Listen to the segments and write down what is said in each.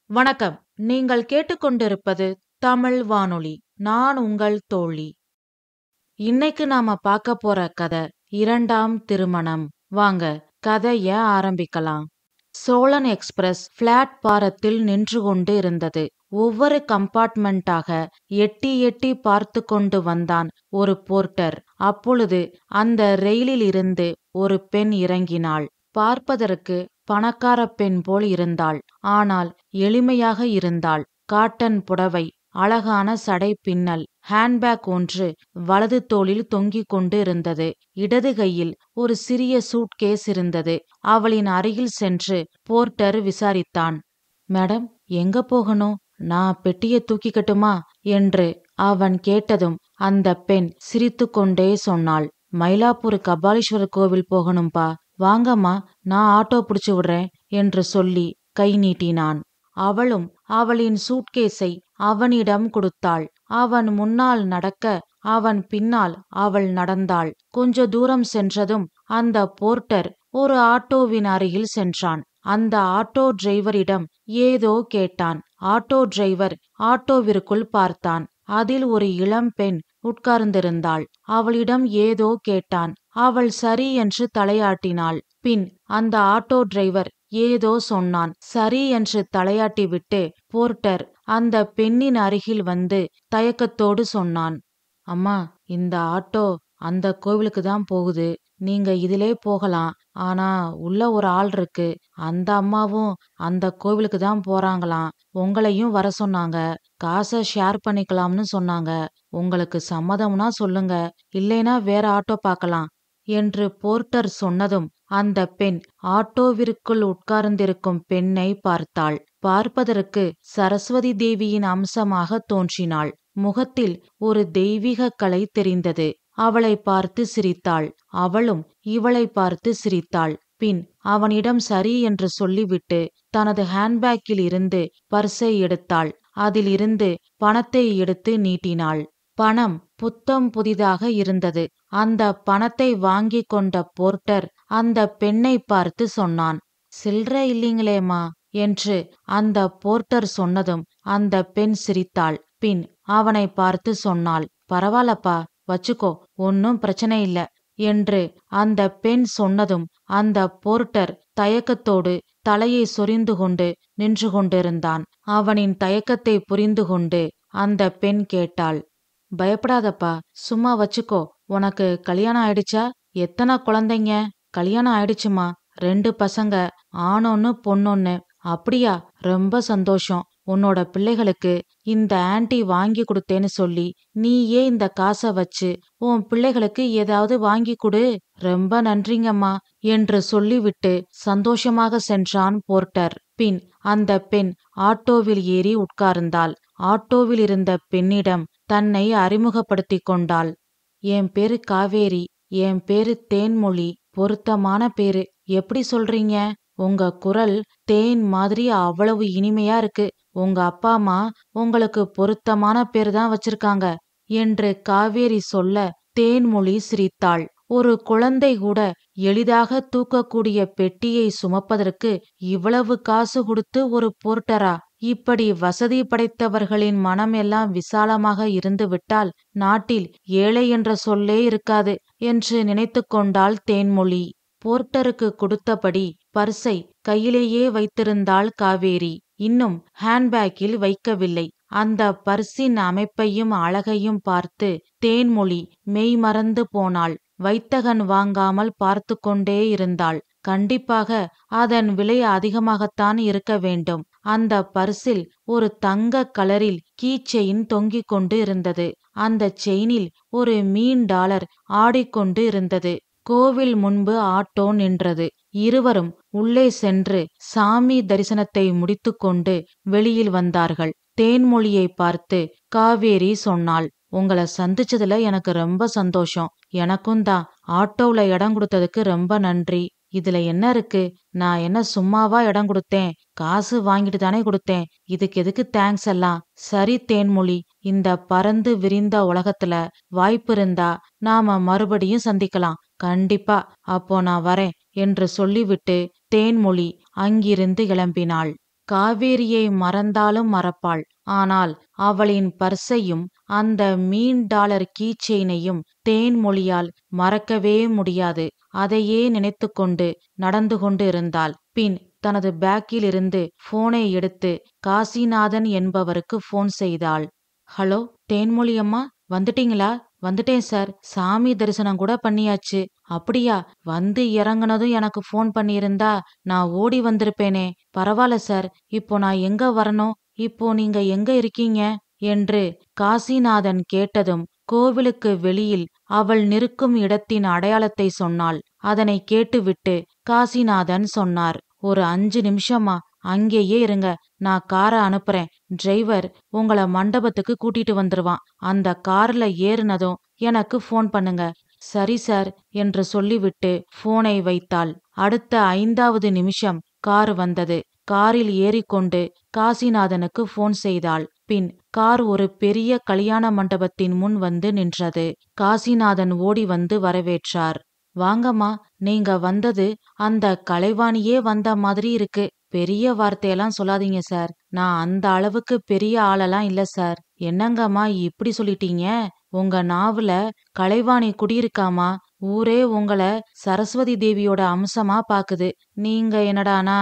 வணக்கம். நீங்கள் கேட்டுக்கொண்டிருப்பது தமிழ் வானொலி. நான் உங்கள் தோழி. இன்னைக்கு நாம பார்க்க போற கதை இரண்டாம் திருமணம். வாங்க கதைய ஆரம்பிக்கலாம். சோழன் எக்ஸ்பிரஸ் பிளாட்பாரத்தில் நின்று கொண்டு இருந்தது. ஒவ்வொரு கம்பார்ட்மெண்டாக எட்டி எட்டி பார்த்து கொண்டு வந்தான் ஒரு போர்ட்டர். அப்பொழுது அந்த ரெயிலில் இருந்து ஒரு பெண் இறங்கினாள். பார்ப்பதற்கு பணக்கார பெண் போல் இருந்தாள். ஆனால் எளிமையாக இருந்தாள். காட்டன் புடவை, அழகான சடை பின்னல், ஹேண்ட்பேக் ஒன்று வலது தோளில் தொங்கிக் கொண்டு இருந்தது. இடது கையில் ஒரு சிறிய சூட்கேஸ் இருந்தது. அவளின் அருகில் சென்று போர்ட்டர் விசாரித்தான். மேடம், எங்க போகணும்? நான் பெட்டியை தூக்கிக்கட்டுமா என்று அவன் கேட்டதும் அந்த பெண் சிரித்து கொண்டே சொன்னாள். மயிலாப்பூர் கபாலீஸ்வரர் கோவில் போகணும்பா. வாங்கம்மா, நான் ஆட்டோ பிடிச்சு விடுறேன் என்று சொல்லி கை நீட்டினான். அவளும் அவளின் சூட்கேஸை அவனிடம் கொடுத்தாள். அவன் முன்னால் நடக்க அவன் பின்னால் அவள் நடந்தாள். கொஞ்ச தூரம் சென்றதும் அந்த போர்ட்டர் ஒரு ஆட்டோவின் அருகில் சென்றான். அந்த ஆட்டோ டிரைவரிடம் ஏதோ கேட்டான். ஆட்டோ டிரைவர் ஆட்டோவிற்குள் பார்த்தான். அதில் ஒரு இளம் பெண் உட்கார்ந்திருந்தாள். அவளிடம் ஏதோ கேட்டான். அவள் சரி என்று தலையாட்டினாள். பின் அந்த ஆட்டோ டிரைவர் ஏதோ சொன்னான். சரி என்று தலையாட்டிவிட்டு போர்ட்டர் அந்த பெண்ணின் அருகில் வந்து தயக்கத்தோடு சொன்னான். அம்மா, இந்த ஆட்டோ அந்த கோவிலுக்கு தான் போகுது. நீங்க இதிலே போகலாம். ஆனா உள்ள ஒரு ஆள் இருக்கு. அந்த அம்மாவும் அந்த கோவிலுக்கு தான் போறாங்களாம். உங்களையும் வர சொன்னாங்க. காசை ஷேர் பண்ணிக்கலாம்னு சொன்னாங்க. உங்களுக்கு சம்மதம்னா சொல்லுங்க, இல்லைனா வேற ஆட்டோ பார்க்கலாம் என்று போர்ட்டர் சொன்னதும் அந்த பெண் ஆட்டோவிற்குள் உட்கார்ந்திருக்கும் பெண்ணை பார்த்தாள். பார்ப்பதற்கு சரஸ்வதி தேவியின் அம்சமாக தோன்றினாள். முகத்தில் ஒரு தெய்வீக கலை தெரிந்தது. அவளை பார்த்து சிரித்தாள். அவளும் இவளை பார்த்து சிரித்தாள். பின் அவனிடம் சரி என்று சொல்லிவிட்டு தனது ஹேண்ட்பேக்கில் இருந்து பர்ஸை எடுத்தாள். அதில் இருந்து பணத்தை எடுத்து நீட்டினாள். பணம் புத்தம் புதிதாக இருந்தது. அந்த பணத்தை வாங்கி கொண்ட போர்ட்டர் அந்த பெண்ணை பார்த்து சொன்னான். சில்லறை இல்லைங்களேம்மா என்று அந்த போர்ட்டர் சொன்னதும் அந்த பெண் சிரித்தாள். பின் அவனை பார்த்து சொன்னாள். பரவாயில்லப்பா, வச்சுக்கோ, ஒன்னும் பிரச்சனை இல்ல என்று அந்த பெண் சொன்னதும் அந்த போர்ட்டர் தயக்கத்தோடு தலையை சொரிந்து கொண்டு நின்று கொண்டிருந்தான். அவனின் தயக்கத்தை புரிந்து கொண்டு அந்த பெண் கேட்டாள். பயப்படாதப்பா, சும்மா வச்சுக்கோ. உனக்கு கல்யாணம் ஆயிடுச்சா? எத்தனை குழந்தைங்க? கல்யாணம் ஆயிடுச்சுமா, 2 பசங்க, ஆணொன்னு பொண்ணொன்னு. அப்படியா? ரொம்ப சந்தோஷம். உன்னோட பிள்ளைகளுக்கு இந்த ஆன்ட்டி வாங்கி கொடுத்தேன்னு சொல்லி நீயே இந்த காசை வச்சு உன் பிள்ளைகளுக்கு ஏதாவது வாங்கி கொடு. ரொம்ப நன்றிங்கம்மா என்று சொல்லிவிட்டு சந்தோஷமாக சென்றான் போர்ட்டர். பின் அந்த பெண் ஆட்டோவில் ஏறி உட்கார்ந்தாள். ஆட்டோவில் இருந்த பெண்ணிடம் தன்னை அறிமுகப்படுத்தி கொண்டாள். என் பேரு காவேரி. என் பேரு தேன்மொழி. பொருத்தமான பேரு. எப்படி சொல்றீங்க? உங்க குரல் தேன் மாதிரி அவ்வளவு இனிமையா இருக்கு. உங்க அப்பா அம்மா உங்களுக்கு பொருத்தமான பேரு தான் வச்சிருக்காங்க என்று காவேரி சொல்ல தேன்மொழி சிரித்தாள். ஒரு குழந்தை கூட எளிதாக தூக்கக்கூடிய பெட்டியை சுமப்பதற்கு இவ்வளவு காசு கொடுத்து ஒரு போர்ட்டரா? இப்படி வசதி படைத்தவர்களின் மனம் எல்லாம் விசாலமாக இருந்துவிட்டால் நாட்டில் ஏழை என்ற சொல்லே இருக்காது என்று நினைத்து கொண்டாள் தேன்மொழி. போர்ட்டருக்கு கொடுத்தபடி பர்ஸை கையிலேயே வைத்திருந்தாள் காவேரி. இன்னும் ஹேண்ட்பேக்கில் வைக்கவில்லை. அந்த பர்ஸின் அமைப்பையும் அழகையும் பார்த்து தேன்மொழி மெய்மறந்து போனாள். வைத்தகன் வாங்காமல் பார்த்து கொண்டே இருந்தாள். கண்டிப்பாக அதன் விலை அதிகமாகத்தான் இருக்க வேண்டும். அந்த பர்சில் ஒரு தங்க கலரில் கீ செயின் தொங்கிக் கொண்டு இருந்தது. அந்த செயினில் ஒரு மீன் டாலர் ஆடிக்கொண்டு இருந்தது. கோவில் முன்பு ஆட்டோ நின்றது. இருவரும் உள்ளே சென்று சாமி தரிசனத்தை முடித்துக்கொண்டு வெளியில் வந்தார்கள். தேன்மொழியை பார்த்து காவேரி சொன்னாள். உங்களை சந்திச்சதுல எனக்கு ரொம்ப சந்தோஷம். எனக்கும் தான். ஆட்டோவுல இடம் கொடுத்ததுக்கு ரொம்ப நன்றி. இதுல என்ன இருக்கு? நான் என்ன சும்மாவா இடம் கொடுத்தேன்? காசு வாங்கிட்டு தானே கொடுத்தேன். இதுக்கு எதுக்கு தேங்க்ஸ் எல்லாம்? சரி தேன்மொழி, இந்த பறந்து விரிந்த உலகத்துல வாய்ப்பு இருந்தா நாம மறுபடியும் சந்திக்கலாம். கண்டிப்பா. அப்போ நான் வரேன் என்று சொல்லிவிட்டு தேன்மொழி அங்கிருந்து கிளம்பினாள். காவேரியை மறந்தாலும் மறப்பாள். ஆனால் அவளின் பர்ஸையும் அந்த மீன் டாலர் கீச்செயினையும் தேன்மொழியால் மறக்கவே முடியாது. அதையே நினைத்து கொண்டு நடந்து கொண்டு இருந்தாள். பின் தனது பேக்கில் இருந்து போனை எடுத்து காசிநாதன் என்பவருக்கு போன் செய்தாள். ஹலோ, தேன்மொழி அம்மா, வந்துட்டீங்களா? வந்துட்டேன் சார். சாமி தரிசனம் கூட பண்ணியாச்சு. அப்படியா? வந்து இறங்குனதும் எனக்கு போன் பண்ணியிருந்தா நான் ஓடி வந்திருப்பேனே. பரவாயில்ல சார். இப்போ நான் எங்க வரணும்? இப்போ நீங்க எங்க இருக்கீங்க என்று காசிநாதன் கேட்டதும் கோவிலுக்கு வெளியில் அவள் நிற்கும் இடத்தின் அடையாளத்தை சொன்னாள். அதனை கேட்டுவிட்டு காசிநாதன் சொன்னார், ஒரு 5 நிமிஷமா அங்கேயே இருங்க. நான் காரை அனுப்புறேன். டிரைவர் உங்கள மண்டபத்துக்கு கூட்டிட்டு வந்துருவான். அந்த கார்ல ஏறுனதும் எனக்கு போன் பண்ணுங்க. சரி சார் என்று சொல்லிவிட்டு போனை வைத்தாள். அடுத்த 5வது நிமிஷம் கார் வந்தது. காரில் ஏறிக்கொண்டு காசிநாதனுக்கு போன் செய்தாள். பின் கார் ஒரு பெரிய கல்யாண மண்டபத்தின் முன் வந்து நின்றது. காசிநாதன் ஓடி வந்து வரவேற்றார். வாங்கம்மா, நீங்க வந்தது அந்த கலைவாணியே வந்த மாதிரி இருக்கு. பெரிய வார்த்தையெல்லாம் சொல்லாதீங்க சார். நான் அந்த அளவுக்கு பெரிய ஆளெல்லாம் இல்ல சார். என்னங்கம்மா இப்படி சொல்லிட்டீங்க? உங்க நாவுல கலைவாணி குடியிருக்காமா? ஊரே உங்கள சரஸ்வதி தேவியோட அம்சமா பாக்குது. நீங்க என்னடானா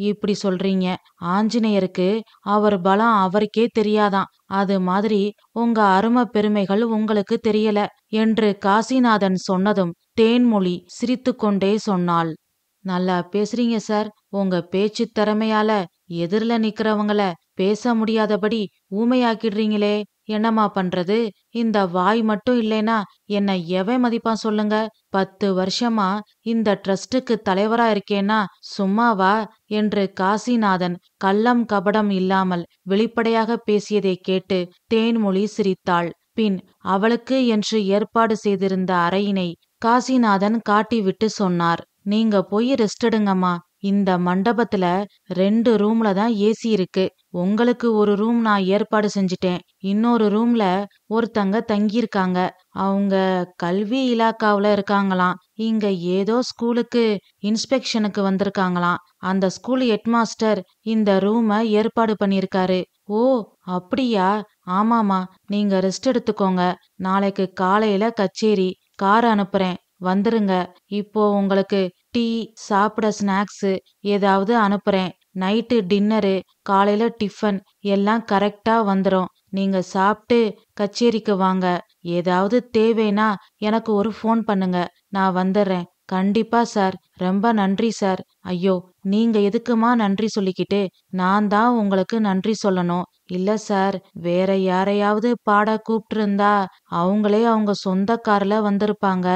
இப்படி சொல்றீங்க? ஆஞ்சநேயருக்கு அவர் பலம் அவருக்கே தெரியாதாம். அது மாதிரி உங்க அருமை பெருமைகள் உங்களுக்கு தெரியல என்று காசிநாதன் சொன்னதும் தேன்மொழி சிரித்துக்கொண்டே சொன்னாள். நல்லா பேசுறீங்க சார். உங்க பேச்சு திறமையால எதிரில நிக்கிறவங்கள பேச முடியாதபடி ஊமையாக்கிடுறீங்களே. என்னம்மா பண்றது? இந்த வாய் மட்டும் இல்லைனா என்ன எவன் மதிப்பான் சொல்லுங்க? 10 வருஷமா இந்த ட்ரஸ்டுக்கு தலைவரா இருக்கேன்னா சும்மாவா என்று காசிநாதன் கள்ளம் கபடம் இல்லாமல் வெளிப்படையாக பேசியதை கேட்டு தேன்மொழி சிரித்தாள். பின் அவளுக்கு என்று ஏற்பாடு செய்திருந்த அறையினை காசிநாதன் காட்டிவிட்டு சொன்னார், நீங்க போய் ரெஸ்ட் எடுங்கம்மா. இந்த மண்டபத்துல 2 ரூம்ல தான் ஏசி இருக்கு. உங்களுக்கு ஒரு ரூம் நான் ஏற்பாடு செஞ்சிட்டேன். இன்னொரு ரூம்ல ஒருத்தங்க தங்கியிருக்காங்க. அவங்க கல்வி இலாக்காவுல இருக்காங்களாம். இங்க ஏதோ ஸ்கூலுக்கு இன்ஸ்பெக்ஷனுக்கு வந்திருக்காங்களாம். அந்த ஸ்கூல் ஹெட்மாஸ்டர் இந்த ரூமை ஏற்பாடு பண்ணியிருக்காரு. ஓ, அப்படியா? ஆமாமா, நீங்க ரெஸ்ட் எடுத்துக்கோங்க. நாளைக்கு காலையில கச்சேரி. கார் அனுப்புறேன், வந்துருங்க. இப்போ உங்களுக்கு டீ, சாப்பிட ஸ்நாக்ஸு ஏதாவது அனுப்புறேன். நைட்டு டின்னரு, காலையில டிஃபன் எல்லாம் கரெக்டா வந்துரும். நீங்க சாப்பிட்டு கச்சேரிக்கு வாங்க. ஏதாவது தேவைன்னா எனக்கு ஒரு ஃபோன் பண்ணுங்க. நான் வந்துடுறேன். கண்டிப்பா சார். ரொம்ப நன்றி சார். ஐயோ, நீங்க எதுக்குமா நன்றி சொல்லிக்கிட்டு? நான் தான் உங்களுக்கு நன்றி சொல்லணும். இல்ல சார், வேற யாரையாவது பாட கூப்பிட்டிருந்தா அவங்களே அவங்க சொந்த கார்ல வந்திருப்பாங்க.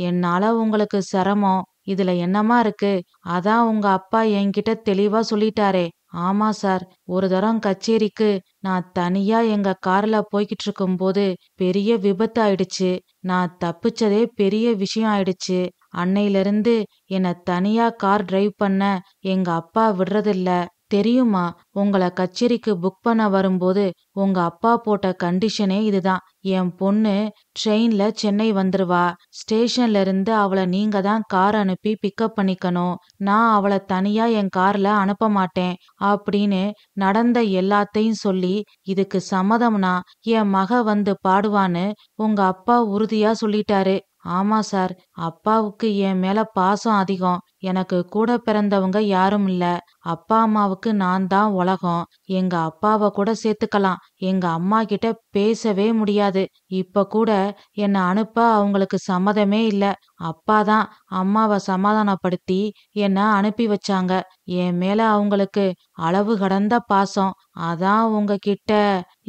என்னால உங்களுக்கு சிரமம். இதுல என்னமா இருக்கு? அதான் உங்க அப்பா என்கிட்ட தெளிவா சொல்லிட்டாரே. ஆமா சார், ஒரு தரம் கச்சேரிக்கு நான் தனியா எங்க கார்ல போய்கிட்டு இருக்கும்போது பெரிய விபத்து ஆயிடுச்சு. நான் தப்பிச்சதே பெரிய விஷயம் ஆயிடுச்சு. அன்னையிலிருந்து என்ன தனியா கார் டிரைவ் பண்ண எங்க அப்பா விடுறதில்ல. தெரியுமா? உங்கள கச்சேரிக்கு புக் பண்ண வரும்போது உங்க அப்பா போட்ட கண்டிஷனே இதுதான். என் பொண்ணு ட்ரெயின்ல சென்னை வந்துருவா. ஸ்டேஷன்ல இருந்து அவளை நீங்க தான் கார் அனுப்பி பிக்கப் பண்ணிக்கணும். நான் அவளை தனியா என் கார்ல அனுப்ப மாட்டேன் அப்படின்னு நடந்த எல்லாத்தையும் சொல்லி, இதுக்கு சம்மதம்னா என் மக வந்து பாடுவான்னு உங்க அப்பா உறுதியா சொல்லிட்டாரு. ஆமா சார், அப்பாவுக்கு என் மேல பாசம் அதிகம். எனக்கு கூட பிறந்தவங்க யாரும் இல்ல. அப்பா அம்மாவுக்கு நான் தான் உலகம். எங்க அப்பாவை கூட சேர்த்துக்கலாம். எங்க அம்மா கிட்ட பேசவே முடியாது. இப்ப கூட என்னை அனுப்ப அவங்களுக்கு சம்மதமே இல்ல. அப்பாதான் அம்மாவை சமாதானப்படுத்தி என்னை அனுப்பி வச்சாங்க. என் மேல அவங்களுக்கு அளவு கடந்த பாசம். அதான் உங்ககிட்ட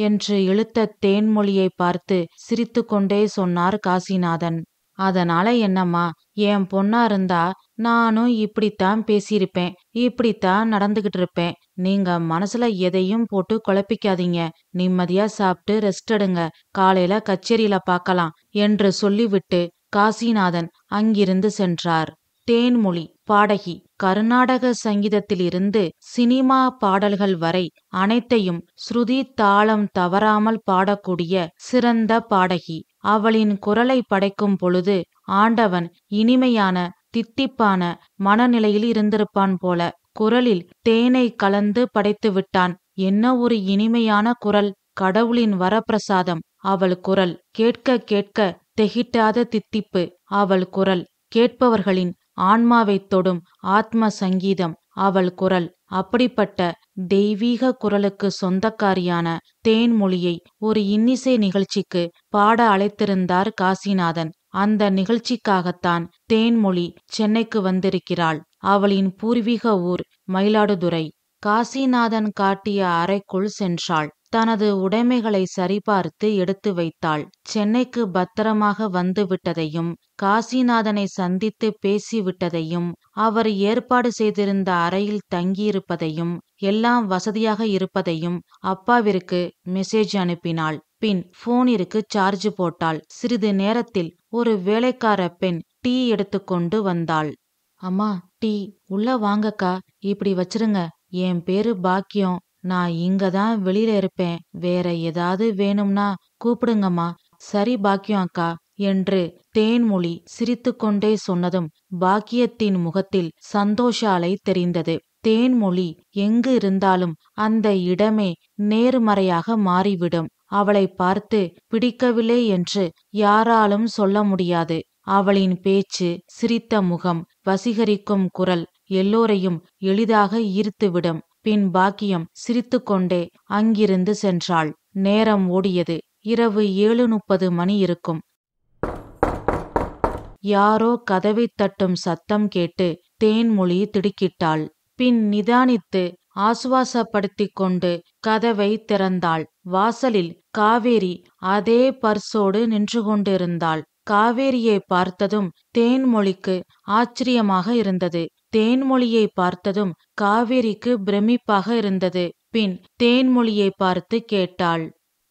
என்று இழுத்த தேன்மொழியை பார்த்து சிரித்து கொண்டே சொன்னார் காசிநாதன். அதனால என்னம்மா, என் பொண்ணா இருந்தா நானும் இப்படித்தான் பேசியிருப்பேன், இப்படித்தான் நடந்துகிட்டு இருப்பேன். நீங்க மனசுல எதையும் போட்டு குழப்பிக்காதீங்க. நிம்மதியா சாப்பிட்டு ரெஸ்ட் எடுங்க. காலையில கச்சேரியில பார்க்கலாம் என்று சொல்லிவிட்டு காசிநாதன் அங்கிருந்து சென்றார். தேன்மொழி பாடகி. கர்நாடக சங்கீதத்திலிருந்து சினிமா பாடல்கள் வரை அனைத்தையும் ஸ்ருதி தாளம் தவறாமல் பாடக்கூடிய சிறந்த பாடகி. அவளின் குரலை படைக்கும் பொழுது ஆண்டவன் இனிமையான தித்திப்பான மனநிலையில் இருந்திருப்பான் போல. குரலில் தேனை கலந்து படைத்து விட்டான். என்ன ஒரு இனிமையான குரல்! கடவுளின் வரப்பிரசாதம் அவள் குரல். கேட்க கேட்க தெகிட்டாத தித்திப்பு அவள் குரல். கேட்பவர்களின் ஆன்மாவைத் தொடும் ஆத்ம சங்கீதம் அவள் குரல். அப்படிப்பட்ட தெய்வீக குரலுக்கு சொந்தக்காரியான தேன்மொழியை ஒரு இன்னிசை நிகழ்ச்சிக்கு பாட அழைத்திருந்தார் காசிநாதன். அந்த நிகழ்ச்சிக்காகத்தான் தேன்மொழி சென்னைக்கு வந்திருக்கிறாள். அவளின் பூர்வீக ஊர் மயிலாடுதுறை. காசிநாதன் காட்டிய அறைக்குள் சென்றாள். தனது உடைமைகளை சரிபார்த்து எடுத்து வைத்தாள். சென்னைக்கு பத்திரமாக வந்து விட்டதையும், காசிநாதனை சந்தித்து பேசிவிட்டதையும், அவர் ஏற்பாடு செய்திருந்த அறையில் தங்கியிருப்பதையும், எல்லாம் வசதியாக இருப்பதையும் அப்பாவிற்கு மெசேஜ் அனுப்பினாள். பின் போனிற்கு சார்ஜ் போட்டாள். சிறிது நேரத்தில் ஒரு வேலைக்கார பெண் டீ எடுத்துக்கொண்டு வந்தாள். அம்மா, டீ. உள்ள வாங்கக்கா. இப்படி வச்சிருங்க. என் பேரு பாக்கியம். நான் இங்கதான் வெளியில இருப்பேன். வேற ஏதாவது வேணும்னா கூப்பிடுங்கம்மா. சரி பாக்கியம் அக்கா என்று தேன்மொழி சிரித்துக்கொண்டே சொன்னதும் பாக்கியத்தின் முகத்தில் சந்தோஷ அலை தெரிந்தது. தேன்மொழி எங்கு இருந்தாலும் அந்த இடமே நேர்மறையாக மாறிவிடும். அவளை பார்த்து பிடிக்கவில்லை என்று யாராலும் சொல்ல முடியாது. அவளின் பேச்சு, சிரித்த முகம், வசீகரிக்கும் குரல் எல்லோரையும் எளிதாக ஈர்த்துவிடும். பின் பாக்கியம் சிரித்துக்கொண்டே அங்கிருந்து சென்றாள். நேரம் ஓடியது. இரவு 7:30 மணி இருக்கும். யாரோ கதவை தட்டும் சத்தம் கேட்டு தேன்மொழி திடுக்கிட்டாள். பின் நிதானித்து ஆசுவாசப்படுத்திக் கொண்டு கதவை திறந்தாள். வாசலில் காவேரி அதே பர்சோடு நின்று கொண்டிருந்தாள். காவேரியை பார்த்ததும் தேன்மொழிக்கு ஆச்சரியமாக இருந்தது. தேன்மொழியை பார்த்ததும் காவேரிக்கு பிரமிப்பாக இருந்தது. பின் தேன்மொழியை பார்த்து கேட்டாள்.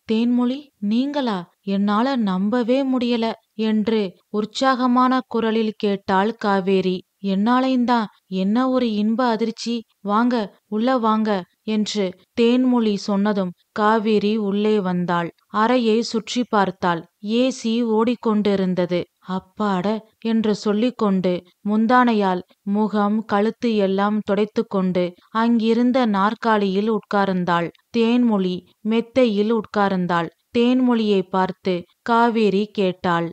தேன்மொழி, நீங்களா? என்னால நம்பவே முடியல என்று உற்சாகமான குரலில் கேட்டாள் காவேரி. என்னாலைந்தான். என்ன ஒரு இன்ப அதிர்ச்சி! வாங்க, உள்ள வாங்க என்று தேன்மொழி சொன்னதும் காவேரி உள்ளே வந்தாள். அறையை சுற்றி பார்த்தாள். ஏசி ஓடிக்கொண்டிருந்தது. அப்பாட என்று சொல்லிக்கொண்டு முந்தானையால் முகம், கழுத்து எல்லாம் துடைத்து கொண்டு அங்கிருந்த நாற்காலியில் உட்கார்ந்தாள். தேன்மொழி மெத்தையில் உட்கார்ந்தாள். தேன்மொழியை பார்த்து காவேரி கேட்டாள்.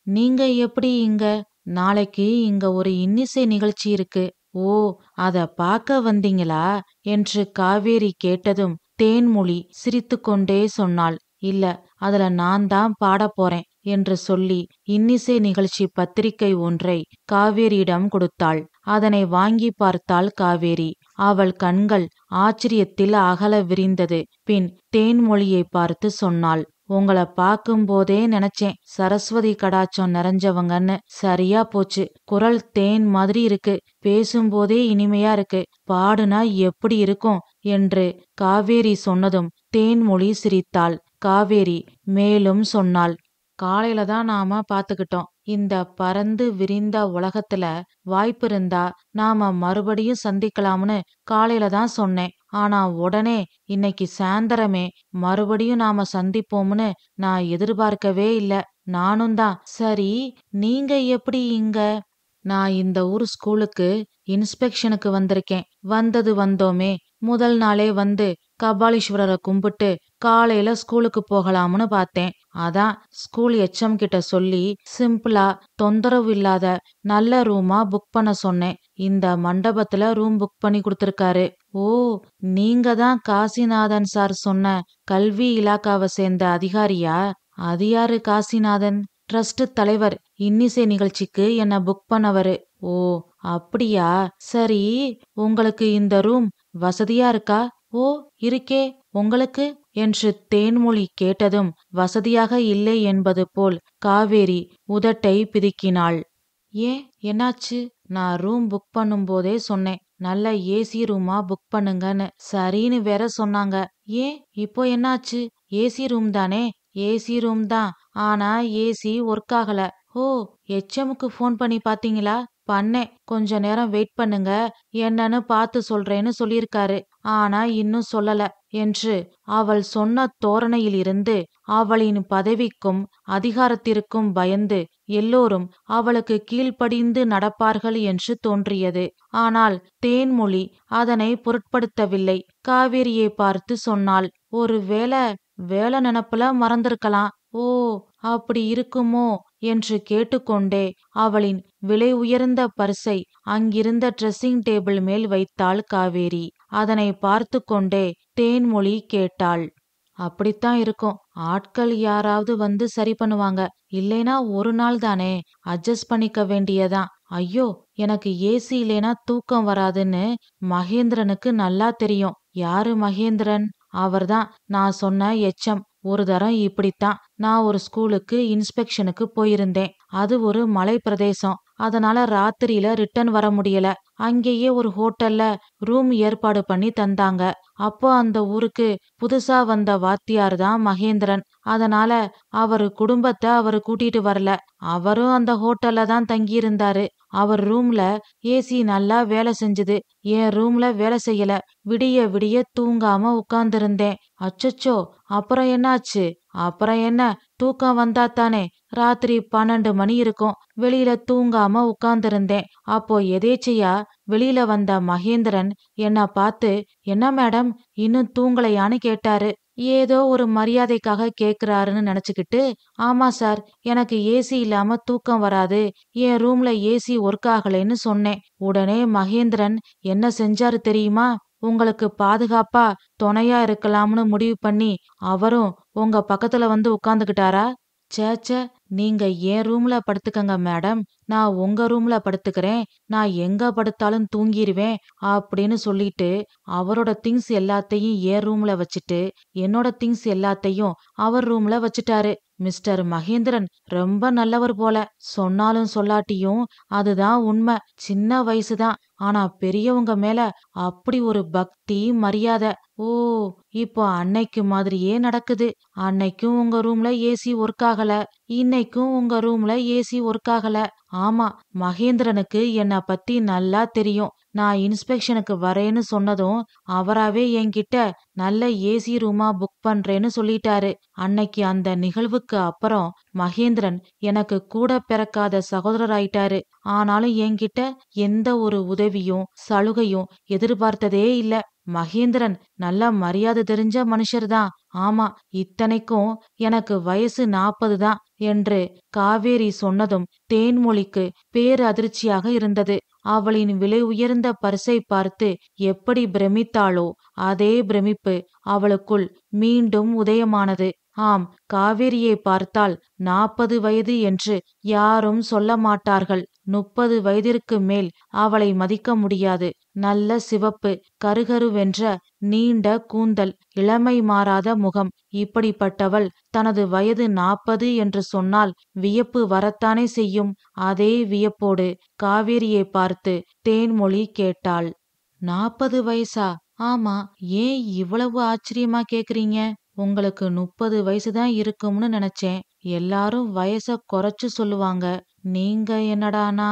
நீங்க எப்படி இங்க? நாளைக்கு இங்க ஒரு இன்னிசை நிகழ்ச்சி இருக்கு. ஓ, அத பார்க்க வந்தீங்களா என்று காவேரி கேட்டதும் தேன்மொழி சிரித்துக்கொண்டே சொன்னாள். இல்ல, அதுல நான் தான் பாட போறேன் என்று சொல்லி இன்னிசை நிகழ்ச்சி பத்திரிகை ஒன்றை காவேரியிடம் கொடுத்தாள். அதனை வாங்கி பார்த்தாள் காவேரி. அவள் கண்கள் ஆச்சரியத்தில் அகல விரிந்தது. பின் தேன்மொழியை பார்த்து சொன்னாள். உங்கள பார்க்கும்போதே நினைச்சேன் சரஸ்வதி கடாட்சம் நிறைஞ்சவங்கன்னு. சரியா போச்சு. குரல் தேன் மாதிரி இருக்கு. பேசும்போதே இனிமையா இருக்கு. பாடுனா எப்படி இருக்கும் என்று காவேரி சொன்னதும் தேன்மொழி சிரித்தாள். காவேரி மேலும் சொன்னாள். காலையில தான் நாம பாத்துக்கிட்டோம். இந்த பறந்து விரிந்த உலகத்துல வாய்ப்பு இருந்தா நாம மறுபடியும் சந்திக்கலாம்னு காலையில தான் சொன்னேன். ஆனா உடனே இன்னைக்கு சாயந்தரமே மறுபடியும் நாம சந்திப்போம்னு நான் எதிர்பார்க்கவே இல்ல. நானும் தான். சரி, நீங்க எப்படி இங்க? நான் இந்த ஊர் ஸ்கூலுக்கு இன்ஸ்பெக்ஷனுக்கு வந்திருக்கேன். வந்தது வந்தோமே, முதல் நாளே வந்து கபாலீஸ்வரரை கும்பிட்டு காலையில ஸ்கூலுக்கு போகலாம்னு பார்த்தேன். அதான் ஸ்கூல் எச்எம் கிட்ட சொல்லி சிம்பிளா தொந்தரவு இல்லாத நல்ல ரூமா புக் பண்ண சொன்னேன். இந்த மண்டபத்துல ரூம் புக் பண்ணி கொடுத்திருக்காரு. ஓ, நீங்க தான் காசிநாதன் சார் சொன்ன கல்வி இலாக்காவை சேர்ந்த அதிகாரியா? அது யாரு காசிநாதன்? ட்ரஸ்ட் தலைவர். இன்னிசை நிகழ்ச்சிக்கு என்ன புக் பண்ணவரு. ஓ, அப்படியா? சரி, உங்களுக்கு இந்த ரூம் வசதியா இருக்கா? ஓ, இருக்கே. உங்களுக்கு என்று தேன்மொழி கேட்டதும் வசதியாக இல்லை என்பது போல் காவேரி உதட்டை பிதுக்கினாள். ஏன், என்னாச்சு? நான் ரூம் புக் பண்ணும்போதே சொன்னேன் நல்ல ஏசி ரூமா புக் பண்ணுங்கன்னு. சரின்னு வேற சொன்னாங்க. ஏன், இப்போ என்னாச்சு? ஏசி ரூம் தானே? ஏசி ரூம் தான். ஆனா ஏசி ஒர்க் ஆகல. ஓ, ஓ, எச்எம்க்கு ஃபோன் பண்ணி பாத்தீங்களா? பண்ணேன். கொஞ்ச நேரம் வெயிட் பண்ணுங்க, என்னன்னு பார்த்து சொல்றேன்னு சொல்லியிருக்காரு. ஆனா இன்னும் சொல்லல என்று அவள் சொன்ன தோரணையிலிருந்து அவளின் பதவிக்கும் அதிகாரத்திற்கும் பயந்து எல்லோரும் அவளுக்கு கீழ்ப்படிந்து நடப்பார்கள் என்று தோன்றியது. ஆனால் தேன்மொழி அதனை பொருட்படுத்தவில்லை. காவேரியை பார்த்து சொன்னாள், ஒரு வேலை நினப்புல மறந்திருக்கலாம். ஓ, அப்படி இருக்குமோ என்று கேட்டுக்கொண்டே அவளின் விலை உயர்ந்த பர்ஸை அங்கிருந்த ட்ரெஸ்ஸிங் டேபிள் மேல் வைத்தாள் காவேரி. அதனை பார்த்து கொண்டே தேன்மொழி கேட்டாள், அப்படித்தான் இருக்கும். ஆட்கள் யாராவது வந்து சரி பண்ணுவாங்க. இல்லைனா ஒரு நாள் தானே, அட்ஜஸ்ட் பண்ணிக்க வேண்டியதான். ஐயோ, எனக்கு ஏசி இல்லைனா தூக்கம் வராதுன்னு மகேந்திரனுக்கு நல்லா தெரியும். யாரு மகேந்திரன்? அவர்தான் நான் சொன்ன எச்எம். ஒரு தரம் இப்படித்தான். நான் ஒரு ஸ்கூலுக்கு இன்ஸ்பெக்ஷனுக்கு போயிருந்தேன். அது ஒரு மலை பிரதேசம். அதனால ராத்திரியில ரிட்டர்ன் வர முடியல. அங்கேயே ஒரு ஹோட்டல்ல ரூம் ஏற்பாடு பண்ணி தந்தாங்க. அப்போ அந்த ஊருக்கு புதுசா வந்த வாத்தியார் தான் மகேந்திரன். அதனால அவரு குடும்பத்தை அவரு கூட்டிட்டு வரல. அவரும் அந்த ஹோட்டல்ல தான் தங்கியிருந்தாரு. அவர் ரூம்ல ஏசி நல்லா வேலை செஞ்சுது. என் ரூம்ல வேலை செய்யல. விடிய விடிய தூங்காம உட்கார்ந்திருந்தேன். அச்சச்சோ, அப்புறம் என்னாச்சு? அப்புறம் என்ன, தூக்கம் வந்தாத்தானே. ராத்திரி 12 மணி இருக்கும். வெளியில தூங்காம உட்கார்ந்திருந்தேன். அப்போ எதேச்சையா வெளியில வந்த மகேந்திரன் என்ன பார்த்து, என்ன மேடம், இன்னும் தூங்கலையான்னு கேட்டாரு. ஏதோ ஒரு மரியாதைக்காக கேக்குறாருன்னு நினைச்சுக்கிட்டு, ஆமா சார், எனக்கு ஏசி இல்லாம தூக்கம் வராது, என் ரூம்ல ஏசி ஒர்க் ஆகலைன்னு சொன்னேன். உடனே மகேந்திரன் என்ன செஞ்சாரு தெரியுமா? உங்களுக்கு பாதுகாப்பா துணையா இருக்கலாம்னு முடிவு பண்ணி அவரும் உங்க பக்கத்துல வந்து உட்கார்ந்துகிட்டாரா? சேச்சே, நீங்க என் ரூம்ல படுத்துக்கங்க மேடம், நான் உங்க ரூம்ல படுத்துக்கிறேன். நான் எங்க படுத்தாலும் தூங்கிருவேன் அப்படின்னு சொல்லிட்டு அவரோட திங்ஸ் எல்லாத்தையும் என் ரூம்ல வச்சுட்டு என்னோட திங்ஸ் எல்லாத்தையும் அவர் ரூம்ல வச்சுட்டாரு. மிஸ்டர் மகேந்திரன் ரொம்ப நல்லவர் போல. சொன்னாலும் சொல்லாட்டியும் அதுதான் உண்மை. சின்ன வயசுதான், ஆனா பெரியவங்க மேல அப்படி ஒரு பக்தி மரியாதை. ஓ, இப்போ அன்னைக்கு மாதிரியே நடக்குது. அன்னைக்கும் உங்க ரூம்ல ஏசி ஒர்க் ஆகல, இன்னைக்கும் உங்க ரூம்ல ஏசி ஒர்க் ஆகல. ஆமா, மகேந்திரனுக்கு என்ன பத்தி நல்லா தெரியும். நான் இன்ஸ்பெக்ஷனுக்கு வரேன்னு சொன்னதும் அவராவே என்கிட்ட நல்ல ஏசி ரூமா புக் பண்றேன்னு சொல்லிட்டாரு. அன்னைக்கு அந்த நிகழ்வுக்கு அப்புறம் மகேந்திரன் எனக்கு கூட பிறக்காத சகோதரராயிட்டாரு. ஆனாலும் என்கிட்ட எந்த ஒரு உதவியும் சலுகையும் எதிர்பார்த்ததே இல்ல. மகேந்திரன் நல்ல மரியாதை தெரிஞ்ச மனுஷர்தான். ஆமா, இத்தனைக்கும் எனக்கு வயசு 40 தான் என்று காவேரி சொன்னதும் தேன்மொழிக்கு பேரு அதிர்ச்சியாக இருந்தது. அவளின் விலை உயர்ந்த பர்ஸை பார்த்து எப்படி பிரமித்தாளோ அதே பிரமிப்பு அவளுக்குள் மீண்டும் உதயமானது. ஆம், காவேரியை பார்த்தால் 40 வயது என்று யாரும் சொல்ல மாட்டார்கள். 30 வயதிற்கு மேல் அவளை மதிக்க முடியாது. நல்ல சிவப்பு, கருகருவென்ற நீண்ட கூந்தல், இளமை மாறாத முகம். இப்படிப்பட்டவள் தனது வயது 40 என்று சொன்னால் வியப்பு வரத்தானே செய்யும். அதே வியப்போடு காவேரியை பார்த்து தேன்மொழி கேட்டாள், 40 வயசா? ஆமா, ஏன் இவ்வளவு ஆச்சரியமா கேக்குறீங்க? உங்களுக்கு 30 வயசுதான் இருக்கும்னு நினைச்சேன். எல்லாரும் வயச குறைச்சு சொல்லுவாங்க. நீங்க என்னடானா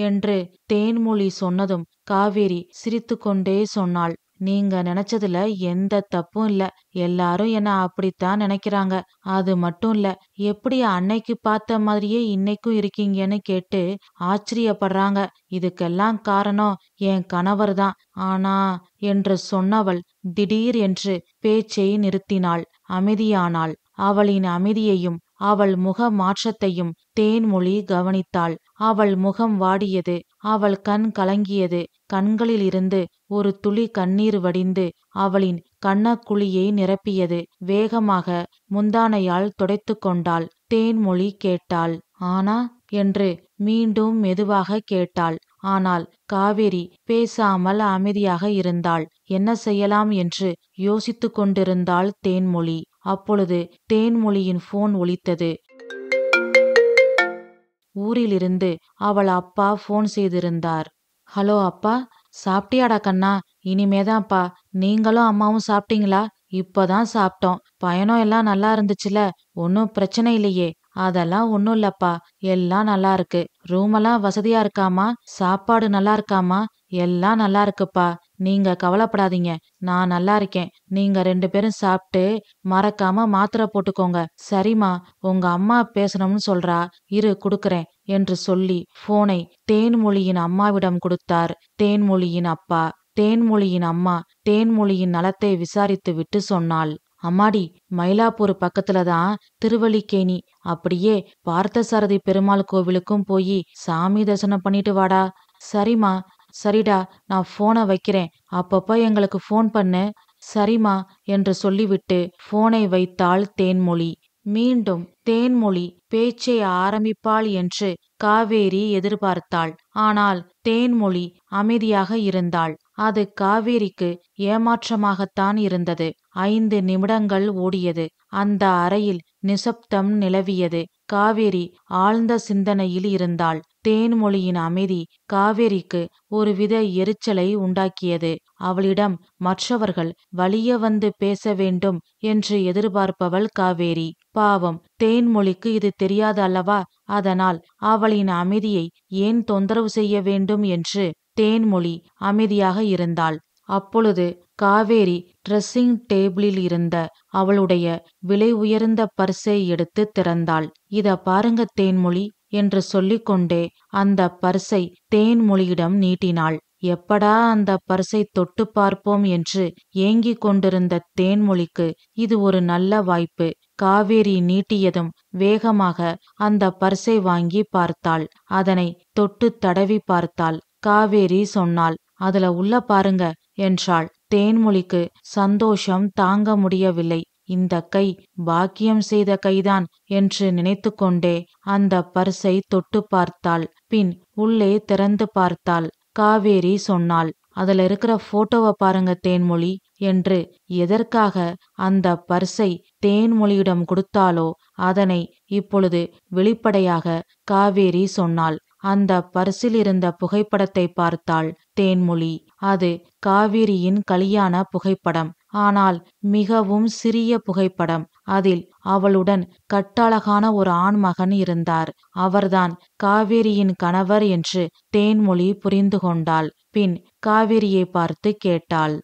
என்று தேன்மொழி சொன்னதும் காவேரி சிரித்துக்கொண்டே சொன்னாள், நீங்க நினைச்சதுல எந்த தப்பும் இல்ல. எல்லாரும் என்ன அப்படித்தான் நினைக்கிறாங்க. அது மட்டும் இல்ல, எப்படி அன்னைக்கு பார்த்த மாதிரியே இன்னைக்கும் இருக்கீங்கன்னு கேட்டு ஆச்சரியப்படுறாங்க. இதுக்கெல்லாம் காரணம் என் கணவர் தான். ஆனா என்று சொன்னவள் திடீர் என்று பேச்சை நிறுத்தினாள். அமைதியானாள். அவளின் அமைதியையும் அவள் முக மாற்றத்தையும் தேன்மொழி கவனித்தாள். அவள் முகம் வாடியது. அவள் கண் கலங்கியது. கண்களிலிருந்து ஒரு துளி கண்ணீர் வடிந்து அவளின் கன்னக்குழியை நிரப்பியது. வேகமாக முந்தானையால் துடைத்து கொண்டாள். தேன்மொழி கேட்டாள், ஆனா என்று மீண்டும் மெதுவாக கேட்டாள். ஆனால் காவேரி பேசாமல் அமைதியாக இருந்தாள். என்ன செய்யலாம் என்று யோசித்து கொண்டிருந்தாள் தேன்மொழி. அப்பொழுது தேன்மொழியின் போன் ஒலித்தது. ஊரிலிருந்து அவள் அப்பா போன் செய்திருந்தார். ஹலோ அப்பா, சாப்பிட்டியாடா கண்ணா? இனிமேதான்ப்பா. நீங்களும் அம்மாவும் சாப்பிட்டீங்களா? இப்பதான் சாப்பிட்டோம். பயணம் எல்லாம் நல்லா இருந்துச்சுல? ஒன்னும் பிரச்சனை இல்லையே? அதெல்லாம் ஒன்னும் இல்லப்பா, எல்லாம் நல்லா இருக்கு. ரூமெல்லாம் வசதியா இருக்காமா? சாப்பாடு நல்லா இருக்காமா? எல்லாம் நல்லா இருக்குப்பா. நீங்க கவலைப்படாதீங்க, நான் நல்லா இருக்கேன். நீங்க 2 பேரும் சாப்பிட்டு மறக்காம மாத்திரை போட்டுக்கோங்க. சரிம்மா, உங்க அம்மா பேசணும்னு சொல்றா, இரு குடுக்கறேன் என்று சொல்லி போனை தேன்மொழியின் அம்மாவிடம் கொடுத்தார் தேன்மொழியின் அப்பா. தேன்மொழியின் அம்மா தேன்மொழியின் நலத்தை விசாரித்து விட்டு சொன்னாள், அம்மாடி, மயிலாப்பூர் பக்கத்துல தான் திருவல்லிக்கேணி. அப்படியே பார்த்தசாரதி பெருமாள் கோவிலுக்கும் போய் சாமி தரிசனம் பண்ணிட்டு வாடா. சரிம்மா, சரிடா, நான் போனை வைக்கிறேன். அப்பப்ப எங்களுக்கு போன் பண்ணு. சரிம்மா என்று சொல்லிவிட்டு போனை வைத்தாள் தேன்மொழி. மீண்டும் தேன்மொழி பேச்சை ஆரம்பிப்பாள் என்று காவேரி எதிர்பார்த்தாள். ஆனால் தேன்மொழி அமைதியாக இருந்தாள். அது காவேரிக்கு ஏமாற்றமாகத்தான் இருந்தது. 5 நிமிடங்கள் ஓடியது. அந்த அறையில் நிசப்தம் நிலவியது. காவேரி ஆழ்ந்த சிந்தனையில் இருந்தாள். தேன்மொழியின் அமைதி காவேரிக்கு ஒருவித எரிச்சலை உண்டாக்கியது. அவளிடம் மற்றவர்கள் வலிய வந்து பேச வேண்டும் என்று எதிர்பார்ப்பவள் காவேரி. பாவம், தேன்மொழிக்கு இது தெரியாது அல்லவா? அதனால் அவளின் அமைதியை ஏன் தொந்தரவு செய்ய வேண்டும் என்று தேன்மொழி அமைதியாக இருந்தாள். அப்பொழுது காவேரி ட்ரெஸ்ஸிங் டேபிளில் இருந்த அவளுடைய விலை உயர்ந்த பர்ஸை எடுத்து திறந்தாள். இத பாருங்க தேன்மொழி என்று சொல்லிக்கொண்டே அந்த பர்ஸை தேன்மொழியிடம் நீட்டினாள். எப்படா அந்த பர்ஸை தொட்டு பார்ப்போம் என்று ஏங்கிக் கொண்டிருந்த தேன்மொழிக்கு இது ஒரு நல்ல வாய்ப்பு. காவேரி நீட்டியதும் வேகமாக அந்த பர்ஸை வாங்கி பார்த்தாள். அதனை தொட்டு தடவி பார்த்தாள். காவேரி சொன்னாள், அதுல உள்ள பாருங்க என்றாள். தேன்மொழிக்கு சந்தோஷம் தாங்க முடியவில்லை. இந்த கை பாக்கியம் செய்த கைதான் என்று நினைத்து கொண்டே அந்த பர்ஸை தொட்டு பார்த்தாள். பின் உள்ளே திறந்து பார்த்தாள். காவேரி சொன்னாள், அதுல இருக்கிற போட்டோவை பாருங்க தேன்மொழி என்று. எதற்காக அந்த பர்ஸை தேன்மொழியிடம் கொடுத்தாளோ அதனை இப்பொழுது வெளிப்படையாக காவேரி சொன்னாள். அந்த பர்சில் இருந்த புகைப்படத்தை பார்த்தாள் தேன்மொழி. அது காவேரியின் கல்யாண புகைப்படம். ஆனால் மிகவும் சிறிய புகைப்படம். அதில் அவளுடன் கட்டழகான ஒரு ஆண்மகன் இருந்தார். அவர்தான் காவேரியின் கணவர் என்று தேன்மொழி புரிந்து கொண்டாள். பின் காவேரியை பார்த்து கேட்டாள்,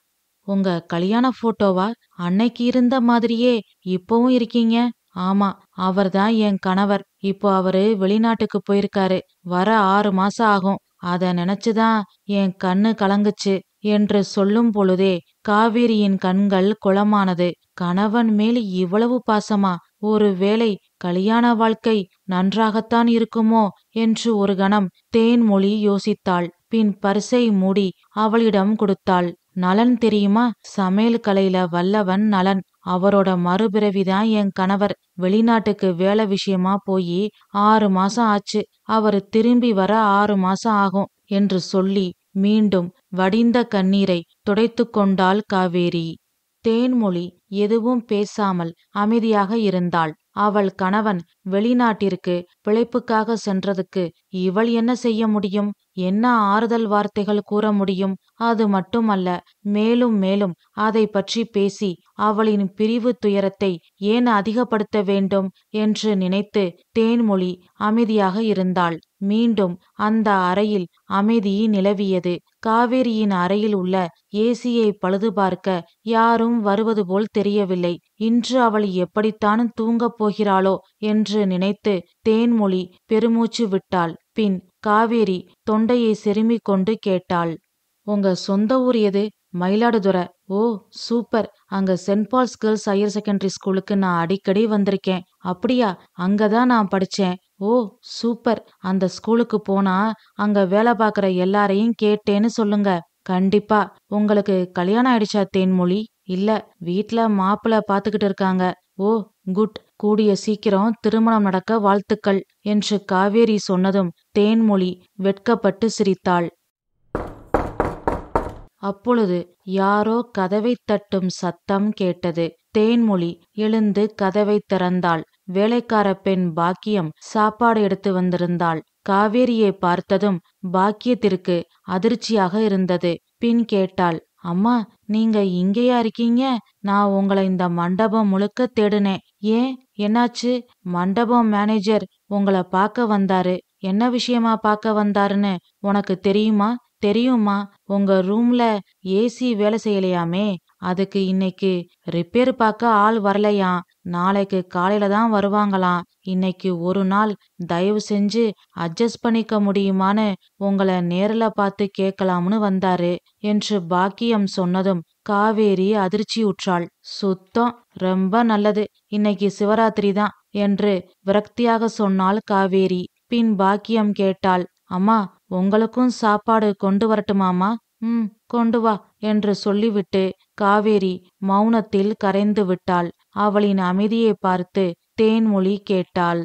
உங்க கல்யாண போட்டோவா? அன்னைக்கு இருந்த மாதிரியே இப்பவும் இருக்கீங்க. ஆமா, அவர்தான் என் கணவர். இப்போ அவரு வெளிநாட்டுக்கு போயிருக்காரு. வர 6 மாசம் ஆகும். அத நினைச்சுதான் என் கண்ணு கலங்குச்சு என்று சொல்லும் பொழுதே காவேரியின் கண்கள் குளமானது. கணவன் மேல் இவ்வளவு பாசமா? ஒருவேளை கல்யாண வாழ்க்கை நன்றாகத்தான் இருக்குமோ என்று ஒரு கணம் தேன்மொழி யோசித்தாள். பின் பர்ஸை மூடி அவளிடம் கொடுத்தாள். நலன் தெரியுமா? சமையல் கலையில வல்லவன் நலன். அவரோட மறுபிறவிதான் என் கணவர். வெளிநாட்டுக்கு வேலை விஷயமா போய் 6 மாசம் ஆச்சு. அவரு திரும்பி வர 6 மாசம் ஆகும் என்று சொல்லி மீண்டும் வடிந்த கண்ணீரை துடைத்து கொண்டாள் காவேரி. தேன்மொழி எதுவும் பேசாமல் அமைதியாக இருந்தாள். அவள் கணவன் வெளிநாட்டிற்கு பிழைப்புக்காக சென்றதுக்கு இவள் என்ன செய்ய முடியும்? என்ன ஆறுதல் வார்த்தைகள் கூற முடியும்? அது மட்டுமல்ல, மேலும் மேலும் அதை பற்றி பேசி அவளின் பிரிவு துயரத்தை ஏன் அதிகப்படுத்த வேண்டும் என்று நினைத்து தேன்மொழி அமைதியாக இருந்தாள். மீண்டும் அந்த அறையில் அமைதி நிலவியது. காவேரியின் அறையில் உள்ள ஏசியை பழுது பார்க்க யாரும் வருவது போல் தெரியவில்லை. இன்று அவள் எப்படித்தான் தூங்கப் போகிறாளோ என்று நினைத்து தேன்மொழி பெருமூச்சு விட்டாள். பின் காவேரி தொண்டையை செருமிக் கொண்டு கேட்டாள், உங்க சொந்த ஊர் எது? மயிலாடுதுறை. ஓ சூப்பர். அங்க St Paul's girls higher secondary ஸ்கூலுக்கு நான் அடிக்கடி வந்திருக்கேன். அப்படியா? அங்கதான் நான் படிச்சேன். ஓ சூப்பர். அந்த ஸ்கூலுக்கு போனா அங்க வேலை பார்க்குற எல்லாரையும் கேட்டேன்னு சொல்லுங்க. கண்டிப்பா. உங்களுக்கு கல்யாணம் ஆயிடுச்சா தேன்மொழி? இல்ல, வீட்ல மாப்பிள்ளை பாத்துக்கிட்டு இருக்காங்க. ஓ குட். கூடிய சீக்கிரம் திருமணம் நடக்க வாழ்த்துக்கள் என்று காவேரி சொன்னதும் தேன்மொழி வெட்கப்பட்டு சிரித்தாள். அப்பொழுது யாரோ கதவை தட்டும் சத்தம் கேட்டது. தேன்மொழி எழுந்து கதவை திறந்தாள். வேலைக்கார பெண் பாக்கியம் சாப்பாடு எடுத்து வந்திருந்தாள். காவேரியை பார்த்ததும் பாக்கியத்திற்கு அதிர்ச்சியாக இருந்தது. பின் கேட்டாள், அம்மா, நீங்க இங்கேயா இருக்கீங்க? நான் உங்களை இந்த மண்டபம் முழுக்க தேடுனேன். ஏன், என்னாச்சு? மண்டபம் மேனேஜர் உங்களை பார்க்க வந்தாரு. என்ன விஷயமா பார்க்க வந்தாருன்னு உனக்கு தெரியுமா? தெரியுமா? உங்க ரூம்ல ஏசி வேலை செய்யலையாமே, அதுக்கு இன்னைக்கு ரிப்பேர் பார்க்க ஆள் வரலையாம். நாளைக்கு காலையில தான் வருவாங்களாம். இன்னைக்கு ஒரு நாள் தயவு செஞ்சு அட்ஜஸ்ட் பண்ணிக்க முடியுமான்னு உங்களை நேர்ல பார்த்து கேட்கலாம்னு வந்தாரு என்று பாக்கியம் சொன்னதும் காவேரி அதிர்ச்சியுற்றாள். சுத்தம், ரொம்ப நல்லது, இன்னைக்கு சிவராத்திரி தான் என்று விரக்தியாக சொன்னாள் காவேரி. பின் பாக்கியம் கேட்டாள், அம்மா, உங்களுக்கும் சாப்பாடு கொண்டு வரட்டுமாமா? கொண்டு வா என்று சொல்லிவிட்டு காவேரி மௌனத்தில் கரைந்து விட்டாள். அவளின் அமைதியை பார்த்து தேன்மொழி கேட்டாள்,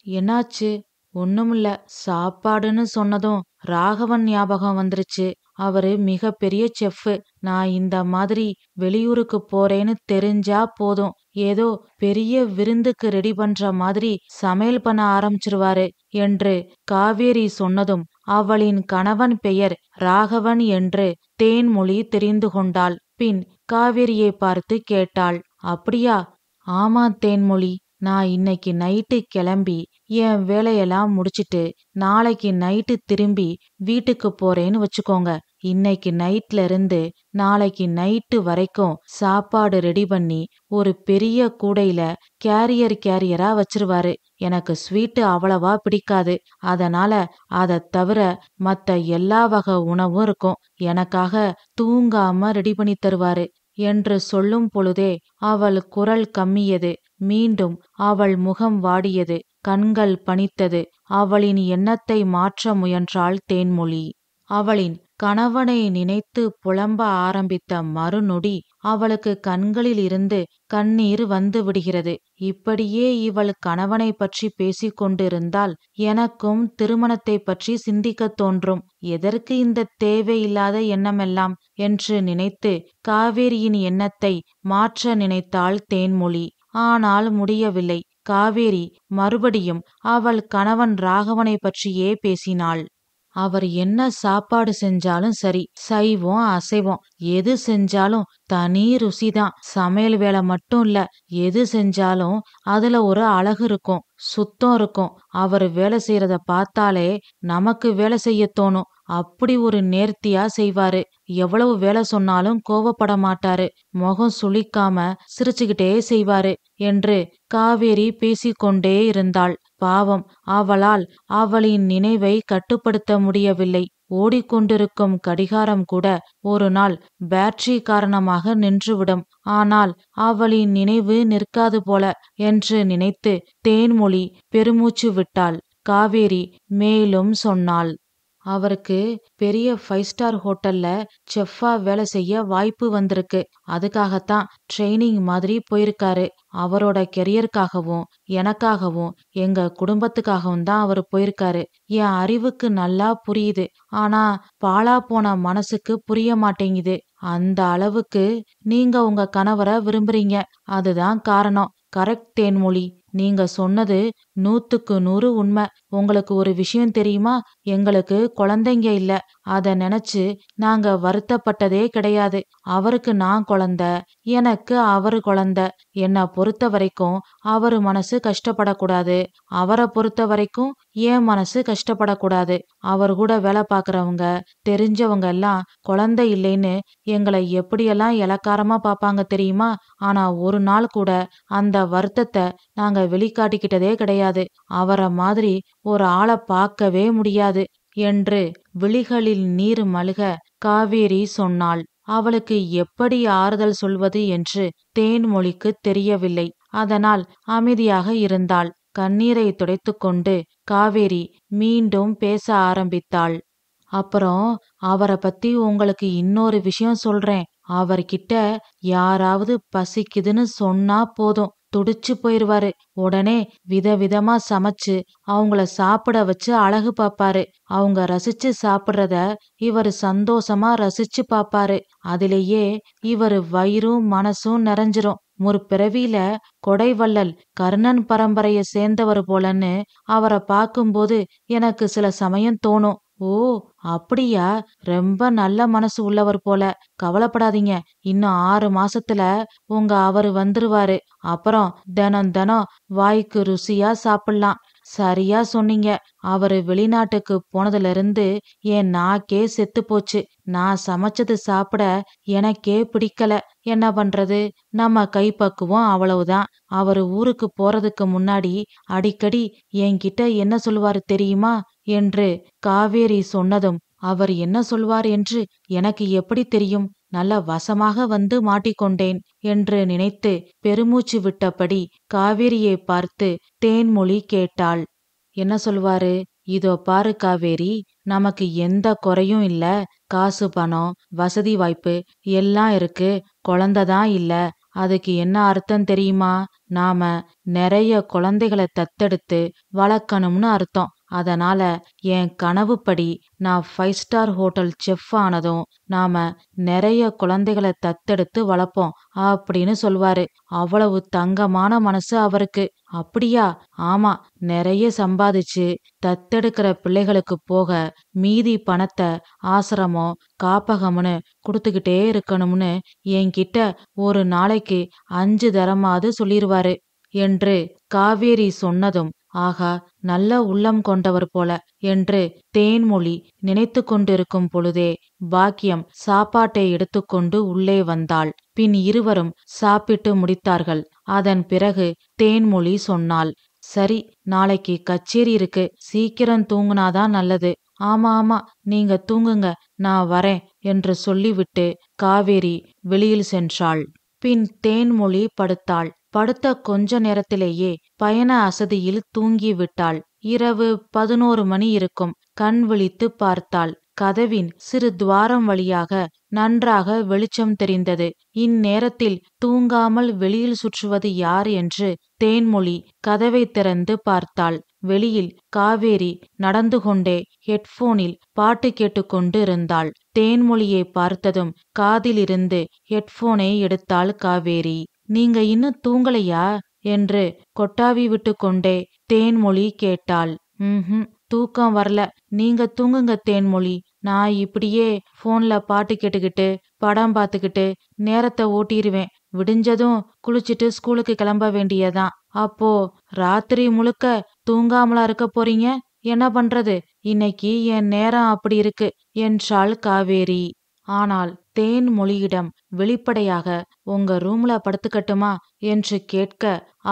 என்னாச்சு? ஒண்ணுமில்ல. சாப்பாடுன்னு சொன்னதும் ராகவன் ஞாபகம் வந்துருச்சு. அவரு மிக பெரிய செஃப். நான் இந்த மாதிரி வெளியூருக்கு போறேன்னு தெரிஞ்சா போதும், ஏதோ பெரிய விருந்துக்கு ரெடி பண்ற மாதிரி சமையல் பண்ண ஆரம்பிச்சிருவாரு என்று காவேரி சொன்னதும் அவளின் கணவன் பெயர் ராகவன் என்று தேன்மொழி தெரிந்து கொண்டாள். பின் காவேரியை பார்த்து கேட்டாள், அப்படியா? ஆமா தேன்மொழி, நான் இன்னைக்கு நைட்டு கிளம்பி என் வேலையெல்லாம் முடிச்சிட்டு நாளைக்கு நைட்டு திரும்பி வீட்டுக்கு போறேன்னு வச்சுக்கோங்க. இன்னைக்கு நைட்ல இருந்து நாளைக்கு நைட்டு வரைக்கும் சாப்பாடு ரெடி பண்ணி ஒரு பெரிய கூடையில கேரியரா வச்சிருவாரு. எனக்கு ஸ்வீட்டு அவ்வளவா பிடிக்காது. அதனால அதை தவிர மத்த எல்லா வகை உணவும் இருக்கும். எனக்காக தூங்காம ரெடி பண்ணி தருவாரு என்று சொல்லும் பொழுதே அவள் குரல் கம்மியது. மீண்டும் அவள் முகம் வாடியது. கண்கள் பனித்தது. அவளின் எண்ணத்தை மாற்ற முயன்றாள் தேன்மொழி. அவளின் கணவனை நினைத்து புலம்ப ஆரம்பித்த மறுநொடி அவளுக்கு கண்களில் இருந்து கண்ணீர் வந்து விடுகிறது. இப்படியே இவள் கணவனை பற்றி பேசிக்கொண்டிருந்தால் எனக்கும் திருமணத்தை பற்றி சிந்திக்க தோன்றும். எதற்கு இந்த தேவையில்லாத எண்ணமெல்லாம் என்று நினைத்து காவேரியின் எண்ணத்தை மாற்ற நினைத்தாள் தேன்மொழி. ஆனால் முடியவில்லை. காவேரி மறுபடியும் அவள் கணவன் ராகவனை பற்றியே பேசினாள். அவர் என்ன சாப்பாடு செஞ்சாலும் சரி, சைவம் அசைவம் எது செஞ்சாலும் தனி ருசிதான். சமையல் வேலை மட்டும் இல்ல, எது செஞ்சாலும் அதுல ஒரு அழகு இருக்கும், சுத்தம் இருக்கும். அவர் வேலை செய்யறத பார்த்தாலே நமக்கு வேலை செய்ய தோணும். அப்படி ஒரு நேர்த்தியா செய்வாரு. எவ்வளவு வேலை சொன்னாலும் கோவப்பட மாட்டாரு. முகம் சுளிக்காம சிரிச்சுக்கிட்டே செய்வாரு என்று காவேரி பேசிக்கொண்டே இருந்தாள். பாவம், அவளால் அவளின் நினைவை கட்டுப்படுத்த முடியவில்லை. ஓடிக்கொண்டிருக்கும் கடிகாரம் கூட ஒரு நாள் பேட்டரி காரணமாக நின்றுவிடும். ஆனால் அவளின் நினைவு நிற்காது போல என்று நினைத்து தேன்மொழி பெருமூச்சு விட்டாள். காவேரி மேலும் சொன்னாள், அவருக்கு பெரிய 5 ஸ்டார் ஹோட்டல்ல செஃப்பா வேலை செய்ய வாய்ப்பு வந்திருக்கு. அதுக்காகத்தான் ட்ரைனிங் மாதிரி போயிருக்காரு. அவரோட கெரியருக்காகவும் எனக்காகவும் எங்க குடும்பத்துக்காகவும் தான் அவர் போயிருக்காரு. என் அறிவுக்கு நல்லா புரியுது. ஆனா பாழா போன மனசுக்கு புரிய மாட்டேங்குது. அந்த அளவுக்கு நீங்க உங்க கணவரை விரும்புறீங்க. அதுதான் காரணம். கரெக்ட் தேன்மொழி, நீங்க சொன்னது 100க்கு 100 உண்மை. உங்களுக்கு ஒரு விஷயம் தெரியுமா? எங்களுக்கு குழந்தைங்க இல்ல. அத நினைச்சு நாங்க வருத்தப்பட்டதே கிடையாது. அவருக்கு நான் குழந்தை, எனக்கு அவரு குழந்தை. என்னை பொறுத்த வரைக்கும் அவரு மனசு கஷ்டப்படக்கூடாது. அவரை பொறுத்த வரைக்கும் என் மனசு கஷ்டப்படக்கூடாது. அவர் கூட வேலை பார்க்கறவங்க தெரிஞ்சவங்க எல்லாம் குழந்தை இல்லைன்னு எங்களை எப்படியெல்லாம் இளக்காரமா பார்ப்பாங்க தெரியுமா? ஆனா ஒரு நாள் கூட அந்த வருத்தத்தை நாங்க வெளிக்காட்டிக்கிட்டதே கிடையாது. அவரை மாதிரி ஒரு ஆளை பார்க்கவே முடியாது என்று விழிகளில் நீர் மல்க காவேரி சொன்னாள். அவளுக்கு எப்படி ஆறுதல் சொல்வது என்று தேன்மொழிக்கு தெரியவில்லை. அதனால் அமைதியாக இருந்தாள். கண்ணீரை துடைத்துக்கொண்டு காவேரி மீண்டும் பேச ஆரம்பித்தாள். அப்புறம் அவரை பத்தி உங்களுக்கு இன்னொரு விஷயம் சொல்றேன். அவர்கிட்ட யாராவது பசிக்குதுன்னு சொன்னா போதும், துடிச்சு போயிருவாரு. உடனே விதவிதமா சமைச்சு அவங்கள சாப்பிட வச்சு அழகு பாப்பாரு. அவங்க ரசிச்சு சாப்பிடுறத இவரு சந்தோஷமா ரசிச்சு பாப்பாரு. அதிலேயே இவரு வயிறும் மனசும் நிறைஞ்சிரும். முற்பிறவியில கொடைவள்ளல் கர்ணன் பரம்பரைய சேர்ந்தவர் போலன்னு அவரை பார்க்கும்போது எனக்கு சில சமயம் தோணும். ஓ, அப்படியா? ரொம்ப நல்ல மனசு உள்ளவர் போல. கவலைப்படாதீங்க. இன்னும் 6 மாசத்துல அவரு வந்துருவாரு. அப்புறம் தினம் தினம் வாய்க்கு ருசியா சாப்பிடலாம். சரியா சொன்னீங்க. அவரு வெளிநாட்டுக்கு போனதுல இருந்து என் நாக்கே செத்து போச்சு. நான் சமைச்சது சாப்பிட எனக்கே பிடிக்கல. என்ன பண்றது? நம்ம கைப்பக்குவம் அவ்வளவுதான். அவரு ஊருக்கு போறதுக்கு முன்னாடி அடிக்கடி என்கிட்ட என்ன சொல்லுவாரு தெரியுமா? என்று காவேரி சொன்னதும், அவர் என்ன சொல்வார் என்று எனக்கு எப்படி தெரியும்? நல்ல வசமாக வந்து மாட்டிக்கொண்டேன் என்று நினைத்து பெருமூச்சு விட்டபடி காவேரியை பார்த்து தேன்மொழி கேட்டாள். என்ன சொல்வாரு? இதோ பாரு காவேரி, நமக்கு எந்த குறையும் இல்ல. காசு பணம் வசதி வாய்ப்பு எல்லாம் இருக்கு. குழந்தைதான் இல்ல. அதுக்கு என்ன அர்த்தம் தெரியுமா? நாம நிறைய குழந்தைகளை தத்தெடுத்து வளர்க்கணும்னு அர்த்தம். அதனால என் கனவுப்படி நான் 5 ஸ்டார் ஹோட்டல் செஃப் ஆனதும் நாம நிறைய குழந்தைகளை தத்தெடுத்து வளர்ப்போம் அப்படின்னு சொல்வாரு. அவ்வளவு தங்கமான மனசு அவருக்கு. அப்படியா? ஆமா. நிறைய சம்பாதிச்சு தத்தெடுக்கிற பிள்ளைகளுக்கு போக மீதி பணத்தை ஆசிரமம் காப்பகம்னு கொடுத்துக்கிட்டே இருக்கணும்னு என்கிட்ட ஒரு நாளைக்கு 5 தரமாவது சொல்லிருவாரு என்று காவேரி சொன்னதும், ஆகா, நல்ல உள்ளம் கொண்டவர் போல என்று தேன்மொழி நினைத்து கொண்டிருக்கும் பொழுதே பாக்கியம் சாப்பாட்டை எடுத்துக்கொண்டு உள்ளே வந்தாள். பின் இருவரும் சாப்பிட்டு முடித்தார்கள். அதன் பிறகு தேன்மொழி சொன்னாள், சரி, நாளைக்கு கச்சேரி இருக்கு. சீக்கிரம் தூங்குனாதான் நல்லது. ஆமா ஆமா, நீங்க தூங்குங்க, நான் வரேன் என்று சொல்லிவிட்டு காவேரி வெளியில் சென்றாள். பின் தேன்மொழி படுத்தாள். படுத்த கொஞ்ச நேரத்திலேயே பயண அசதியில் தூங்கி விட்டாள். இரவு 11 மணி இருக்கும். கண் விழித்து பார்த்தாள். கதவின் சிறு துவாரம் வழியாக நன்றாக வெளிச்சம் தெரிந்தது. இந்நேரத்தில் தூங்காமல் வெளியில் சுற்றுவது யார் என்று தேன்மொழி கதவை திறந்து பார்த்தாள். வெளியில் காவேரி நடந்து கொண்டே ஹெட்போனில் பாட்டு கேட்டுக்கொண்டு இருந்தாள். தேன்மொழியை பார்த்ததும் காதிலிருந்து ஹெட்போனை எடுத்தாள் காவேரி. நீங்க இன்னும் தூங்கலையா என்று கொட்டாவி விட்டு கொண்டே தேன்மொழி கேட்டாள். தூக்கம் வரல. நீங்க தூங்குங்க தேன்மொழி. நான் இப்படியே போன்ல பாட்டு கேட்டுக்கிட்டு படம் பார்த்துக்கிட்டு நேரத்தை ஓட்டிருவேன். விடிஞ்சதும் குளிச்சுட்டு ஸ்கூலுக்கு கிளம்ப வேண்டியதான். அப்போ ராத்திரி முழுக்க தூங்காமலா இருக்க போறீங்க? என்ன பண்றது? இன்னைக்கு என் நேரம் அப்படி இருக்கு என்றாள் காவேரி. ஆனால் தேன்மொழியிடம் வெளிப்படையாக உங்க ரூம்ல படுத்துக்கட்டுமா என்று கேட்க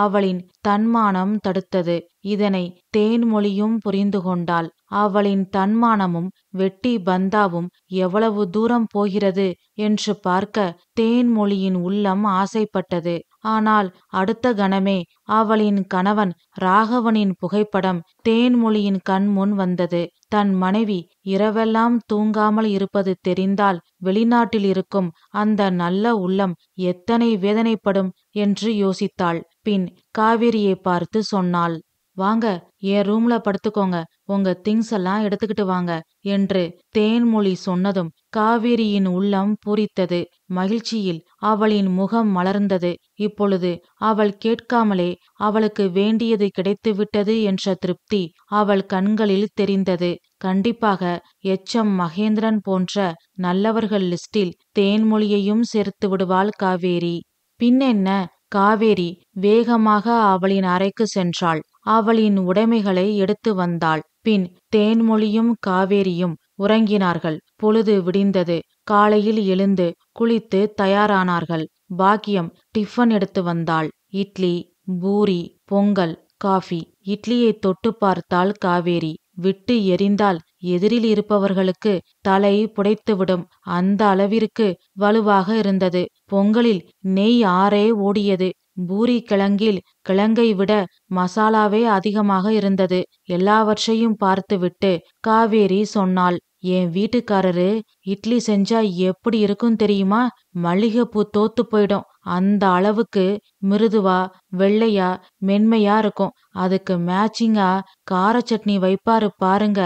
அவளின் தன்மானம் தடுத்தது. இதனை தேன்மொழியும் புரிந்து கொண்டாள். அவளின் தன்மானமும் வெட்டி பந்தாவும் எவ்வளவு தூரம் போகிறது என்று பார்க்க தேன்மொழியின் உள்ளம் ஆசைப்பட்டது. ஆனால் அடுத்த கணமே அவளின் கணவன் ராகவனின் புகைப்படம் தேன்மொழியின் கண்முன் வந்தது. தன் மனைவி இரவெல்லாம் தூங்காமல் இருப்பது தெரிந்தால் வெளிநாட்டில் இருக்கும் அந்த நல்ல உள்ளம் எத்தனை வேதனைப்படும் என்று யோசித்தாள். பின் காவேரியை பார்த்து சொன்னாள், வாங்க, என் ரூம்ல படுத்துக்கோங்க. உங்க திங்ஸ் எல்லாம் எடுத்துக்கிட்டு வாங்க என்று தேன்மொழி சொன்னதும் காவேரியின் உள்ளம் பூரித்தது. மகிழ்ச்சியில் அவளின் முகம் மலர்ந்தது. இப்பொழுது அவள் கேட்காமலே அவளுக்கு வேண்டியது கிடைத்துவிட்டது என்ற திருப்தி அவள் கண்களில் தெரிந்தது. கண்டிப்பாக எச்.எம். மகேந்திரன் போன்ற நல்லவர்கள் லிஸ்டில் தேன்மொழியையும் சேர்த்து விடுவாள் காவேரி. பின்னென்ன? காவேரி வேகமாக அவளின் அறைக்கு சென்றாள். அவளின் உடைமைகளை எடுத்து வந்தாள். பின் தேன்மொழியும் காவேரியும் உறங்கினார்கள். பொழுது விடிந்தது. காலையில் எழுந்து குளித்து தயாரானார்கள். பாக்கியம் டிஃபன் எடுத்து வந்தாள். இட்லி, பூரி, பொங்கல், காஃபி. இட்லியை தொட்டு பார்த்தாள் காவேரி. விட்டு எறிந்தால் எதிரில் இருப்பவர்களுக்கு தலை புடைத்துவிடும். அந்த அளவிற்கு வலுவாக இருந்தது. பொங்கலில் நெய் ஆறே ஓடியது. பூரி கிழங்கில் கிழங்கை விட மசாலாவே அதிகமாக இருந்தது. எல்லாவற்றையும் பார்த்துவிட்டு காவேரி சொன்னாள், என் வீட்டுக்காரரு இட்லி செஞ்சா எப்படி இருக்கும் தெரியுமா? மல்லிகைப்பூ தோத்து போயிடும். அந்த அளவுக்கு மிருதுவா வெள்ளையா மென்மையா இருக்கும். அதுக்கு மேட்சிங்கா கார சட்னி வைப்பாரு பாருங்க.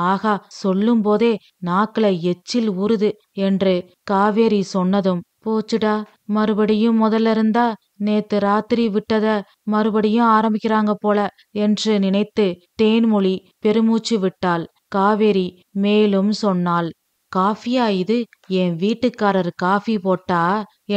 ஆகா, சொல்லும் போதே நாக்குல எச்சில் ஊறுது என்று காவேரி சொன்னதும், போச்சுடா, மறுபடியும் முதல்ல இருந்தா நேத்து ராத்திரி விட்டத மறுபடியும் ஆரம்பிக்கிறாங்க போல என்று நினைத்து தேன்மொழி பெருமூச்சு விட்டாள். காவேரி மேலும் சொன்னாள். காஃபியா இது? என் வீட்டுக்காரர் காஃபி போட்டா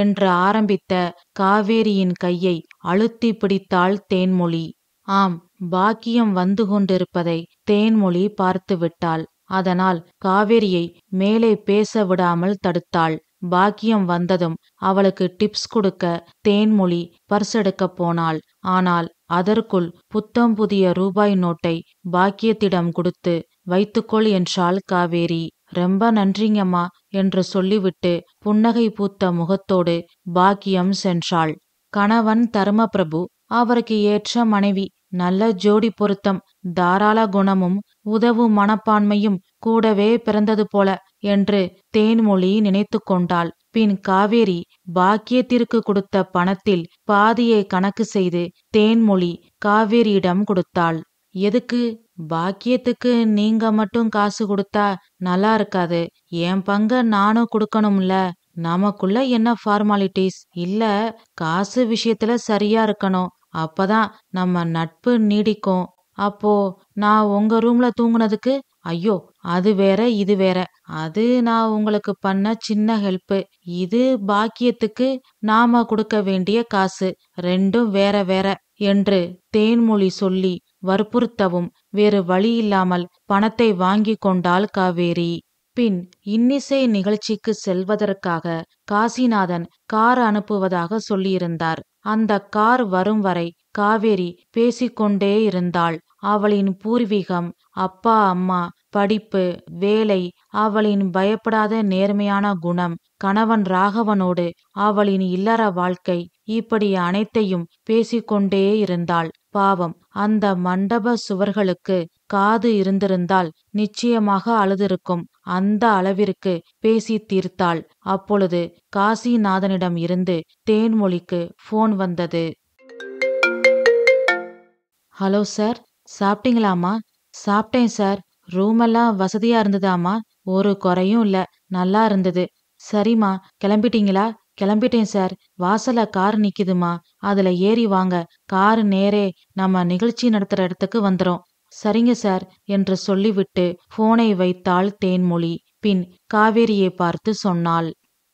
என்று ஆரம்பித்த காவேரியின் கையை அழுத்தி பிடித்தாள் தேன்மொழி. ஆம், பாக்கியம் வந்து கொண்டிருப்பதை தேன்மொழி பார்த்து விட்டாள். அதனால் காவேரியை மேலே பேச விடாமல் தடுத்தாள். பாக்கியம் வந்ததும் அவளுக்கு டிப்ஸ் கொடுக்க தேன்மொழி பர்ஸ் எடுக்கப் போனாள். ஆனால் அதற்குள் புத்தம் புதிய ரூபாய் நோட்டை பாக்கியத்திடம் கொடுத்து வைத்துக்கொள் என்றாள் காவேரி. ரொம்ப நன்றிங்கம்மா என்று சொல்லிவிட்டு புன்னகை பூத்த முகத்தோடு பாக்கியம் சென்றாள். கணவன் தர்மபிரபு, அவருக்கு ஏற்ற மனைவி, நல்ல ஜோடி பொருத்தம், தாராள குணமும் உதவும் மனப்பான்மையும் கூடவே பிறந்தது போல என்று தேன்மொழி நினைத்து கொண்டாள். பின் காவேரி பாக்கியத்திற்கு கொடுத்த பணத்தில் பாதியை கணக்கு செய்து தேன்மொழி காவேரியிடம் கொடுத்தாள். எதுக்கு? பாக்கியத்துக்கு நீங்க மட்டும் காசு கொடுத்தா நல்லா இருக்காது. என் பங்க நானும் கொடுக்கணும்ல. நமக்குள்ள என்ன ஃபார்மாலிட்டிஸ் இல்ல, காசு விஷயத்துல சரியா இருக்கணும். அப்பதான் நம்ம நட்பு நீடிக்கும். அப்போ நான் உங்க ரூம்ல தூங்குனதுக்கு? ஐயோ, அது வேற இது வேற. அது நான் உங்களுக்கு பண்ண சின்ன ஹெல்ப். இது பாக்கியத்துக்கு நாம கொடுக்க வேண்டிய காசு. ரெண்டும் வேற வேற என்று தேன்மொழி சொல்லி வற்புறுத்தவும் வேறு வழியில்லாமல் பணத்தை வாங்கி கொண்டாள் காவேரி. பின் இன்னிசை நிகழ்ச்சிக்கு செல்வதற்காக காசிநாதன் கார் அனுப்புவதாக சொல்லியிருந்தார். அந்த கார் வரும் வரை காவேரி பேசிக்கொண்டே இருந்தாள். அவளின் பூர்வீகம், அப்பா அம்மா, படிப்பு, வேலை, அவளின் பயப்படாத நேர்மையான குணம், கணவன் ராகவனோடு அவளின் இல்லற வாழ்க்கை, இப்படி அனைத்தையும் பேசிக்கொண்டே இருந்தாள். பாவம், அந்த மண்டப சுவர்களுக்கு காது இருந்திருந்தால் நிச்சயமாக அழுதிருக்கும். அந்த அளவிற்கு பேசி தீர்த்தாள். அப்பொழுது காசிநாதனிடம் இருந்து தேன்மொழிக்கு போன் வந்தது. ஹலோ சார், சாப்பிட்டீங்களாமா? சாப்பிட்டேன் சார். ரூமெல்லாம் வசதியா இருந்ததாமா? ஒரு குறையும் இல்ல, நல்லா இருந்தது. சரிம்மா, கிளம்பிட்டீங்களா? கிளம்பிட்டேன் சார். வாசல்ல கார் நிக்குதுமா, அதுல ஏறி வாங்க. கார் நேரே நம்ம நிகழ்ச்சி நடத்துற இடத்துக்கு வந்துரும். சரிங்க சார் என்று சொல்லிவிட்டு போனை வைத்தாள் தேன்மொழி. பின் காவேரியை பார்த்து சொன்னாள்.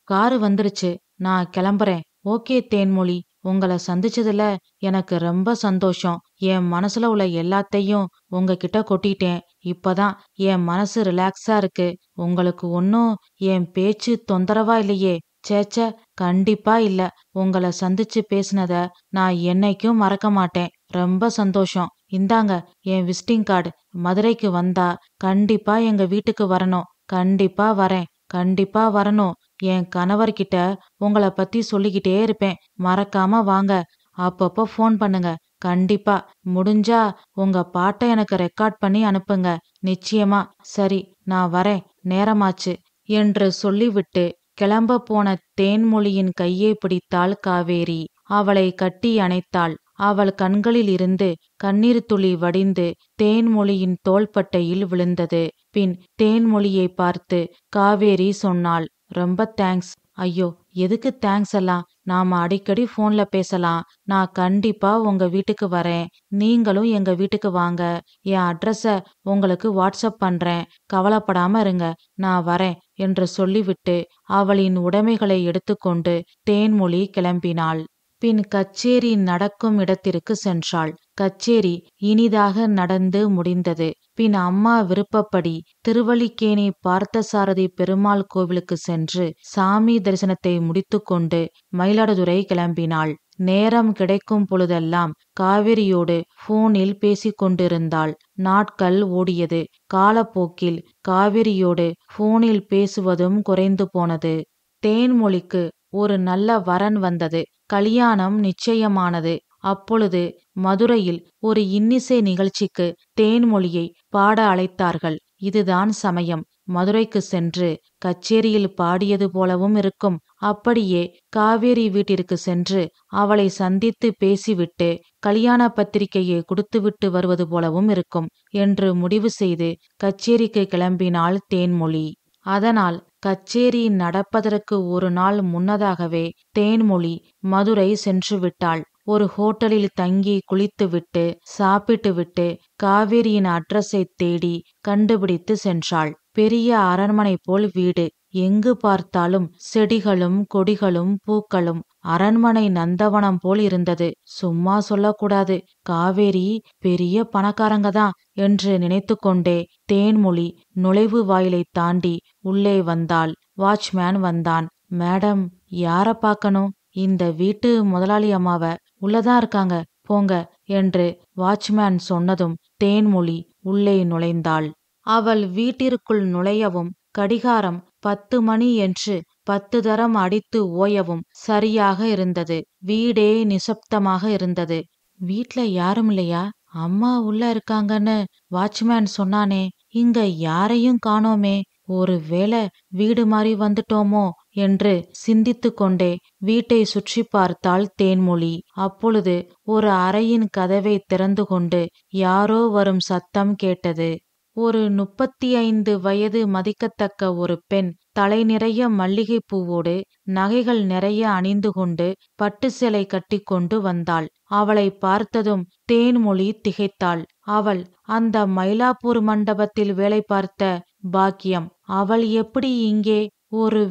காரு வந்துருச்சு, நான் கிளம்புறேன். ஓகே தேன்மொழி, உங்களை சந்திச்சதுல எனக்கு ரொம்ப சந்தோஷம். என் மனசுல உள்ள எல்லாத்தையும் உங்ககிட்ட கொட்டிட்டேன். இப்பதான் என் மனசு ரிலாக்ஸா இருக்கு. உங்களுக்கு ஒன்னும் என் பேச்சு தொந்தரவா இல்லையே? சேச்ச, கண்டிப்பா இல்ல. உங்களை சந்திச்சு பேசினத நான் என்னைக்கும் மறக்க மாட்டேன். ரொம்ப சந்தோஷம். இந்தாங்க என் விசிட்டிங் கார்டு. மதுரைக்கு வந்தா கண்டிப்பா எங்க வீட்டுக்கு வரணும். கண்டிப்பா வரேன், கண்டிப்பா வரணும். என் கணவர்கிட்ட உங்களை பத்தி சொல்லிக்கிட்டே இருப்பேன். மறக்காம வாங்க. அப்பப்போ ஃபோன் பண்ணுங்க. கண்டிப்பா முடிஞ்சா உங்க பாட்டை எனக்கு ரெக்கார்ட் பண்ணி அனுப்புங்க. நிச்சயமா. சரி, நான் வரேன், நேரமாச்சு என்று சொல்லிவிட்டு கிளம்ப போன தேன்மொழியின் கையை பிடித்தாள் காவேரி. அவளை கட்டி அணைத்தாள். அவள் கண்களில் இருந்து கண்ணீர் துளி வடிந்து தேன்மொழியின் தோள்பட்டையில் விழுந்தது. பின் தேன்மொழியை பார்த்து காவேரி சொன்னாள். ரொம்ப தேங்க்ஸ். ஐயோ, எதுக்கு தேங்க்ஸ் எல்லாம்? நாம அடிக்கடி போன்ல பேசலாம். நான் கண்டிப்பா உங்க வீட்டுக்கு வரேன். நீங்களும் எங்க வீட்டுக்கு வாங்க. என் அட்ரஸ உங்களுக்கு வாட்ஸ்அப் பண்றேன். கவலைப்படாம இருங்க, நான் வரேன் என்று சொல்லிவிட்டு அவளின் உடைமைகளை எடுத்துக்கொண்டு தேன்மொழி கிளம்பினாள். பின் கச்சேரி நடக்கும் இடத்திற்கு சென்றாள். கச்சேரி இனிதாக நடந்து முடிந்தது. பின் அம்மா விருப்பப்படி திருவல்லிக்கேணி பார்த்தசாரதி பெருமாள் கோவிலுக்கு சென்று சாமி தரிசனத்தை முடித்துக்கொண்டு மயிலாடுதுறை கிளம்பினாள். நேரம் கிடைக்கும் பொழுதெல்லாம் காவேரியோடு போனில் பேசிக்கொண்டிருந்தாள். நாட்கள் ஓடியது. காலப்போக்கில் காவேரியோடு போனில் பேசுவதும் குறைந்து போனது. தேன்மொழிக்கு ஒரு நல்ல வரன் வந்தது. கல்யாணம் நிச்சயமானது. அப்பொழுது மதுரையில் ஒரு இன்னிசை நிகழ்ச்சிக்கு தேன்மொழியை பாட அழைத்தார்கள். இதுதான் சமயம். மதுரைக்கு சென்று கச்சேரியில் பாடியது போலவும் இருக்கும். அப்படியே காவேரி வீட்டிற்கு சென்று அவளை சந்தித்து பேசிவிட்டு கல்யாண பத்திரிகையை கொடுத்துவிட்டு வருவது போலவும் இருக்கும் என்று முடிவு செய்து கச்சேரிக்கு கிளம்பினாள் தேன்மொழி. அதனால் கச்சேரி நடப்பதற்கு ஒரு நாள் முன்னதாகவே தேன்மொழி மதுரை சென்று விட்டாள். ஒரு ஹோட்டலில் தங்கி குளித்துவிட்டு சாப்பிட்டு விட்டு காவேரியின் அட்ரஸை தேடி கண்டுபிடித்து சென்றாள். பெரிய அரண்மனை போல் வீடு. எங்கு பார்த்தாலும் செடிகளும் கொடிகளும் பூக்களும். அரண்மனை நந்தவனம் போல் இருந்தது. சும்மா சொல்லக்கூடாது, காவேரி பெரிய பணக்காரங்க தான் என்று நினைத்து கொண்டே தேன்மொழி நுழைவு வாயிலை தாண்டி உள்ளே வந்தாள். வாட்ச்மேன் வந்தான். மேடம், யார பார்க்கணும்? இந்த வீட்டு முதலாளி அம்மாவ. உள்ளதான் இருக்காங்க, போங்க என்று வாட்ச்மேன் சொன்னதும் தேன்மொழி உள்ளே நுழைந்தாள். அவள் வீட்டிற்குள் நுழையவும் கடிகாரம் 10 மணி என்று 10 தரம் அடித்து ஓயவும் சரியாக இருந்தது. வீடே நிசப்தமாக இருந்தது. வீட்ல யாரும் இல்லையா? அம்மா உள்ள இருக்காங்கன்னு வாட்ச்மேன் சொன்னானே, இங்க யாரையும் காணோமே. ஒரு வேளை வீடு மாறி வந்துட்டோமோ என்று சிந்தித்து கொண்டே வீட்டை சுற்றி பார்த்தாள் தேன்மொழி. அப்பொழுது ஒரு அறையின் கதவை திறந்து கொண்டு யாரோ வரும் சத்தம் கேட்டது. ஒரு 35 வயது மதிக்கத்தக்க ஒரு பெண் தலை நிறைய மல்லிகை பூவோடு நகைகள் நிறைய அணிந்து கொண்டு பட்டு சேலை கட்டிக்கொண்டு வந்தாள். அவளை பார்த்ததும் தேன்மொழி திகைத்தாள். அவள் அந்த மயிலாப்பூர் மண்டபத்தில் வேலை பார்த்த பாக்கியம். அவள் எப்படி இங்கே? ஒரு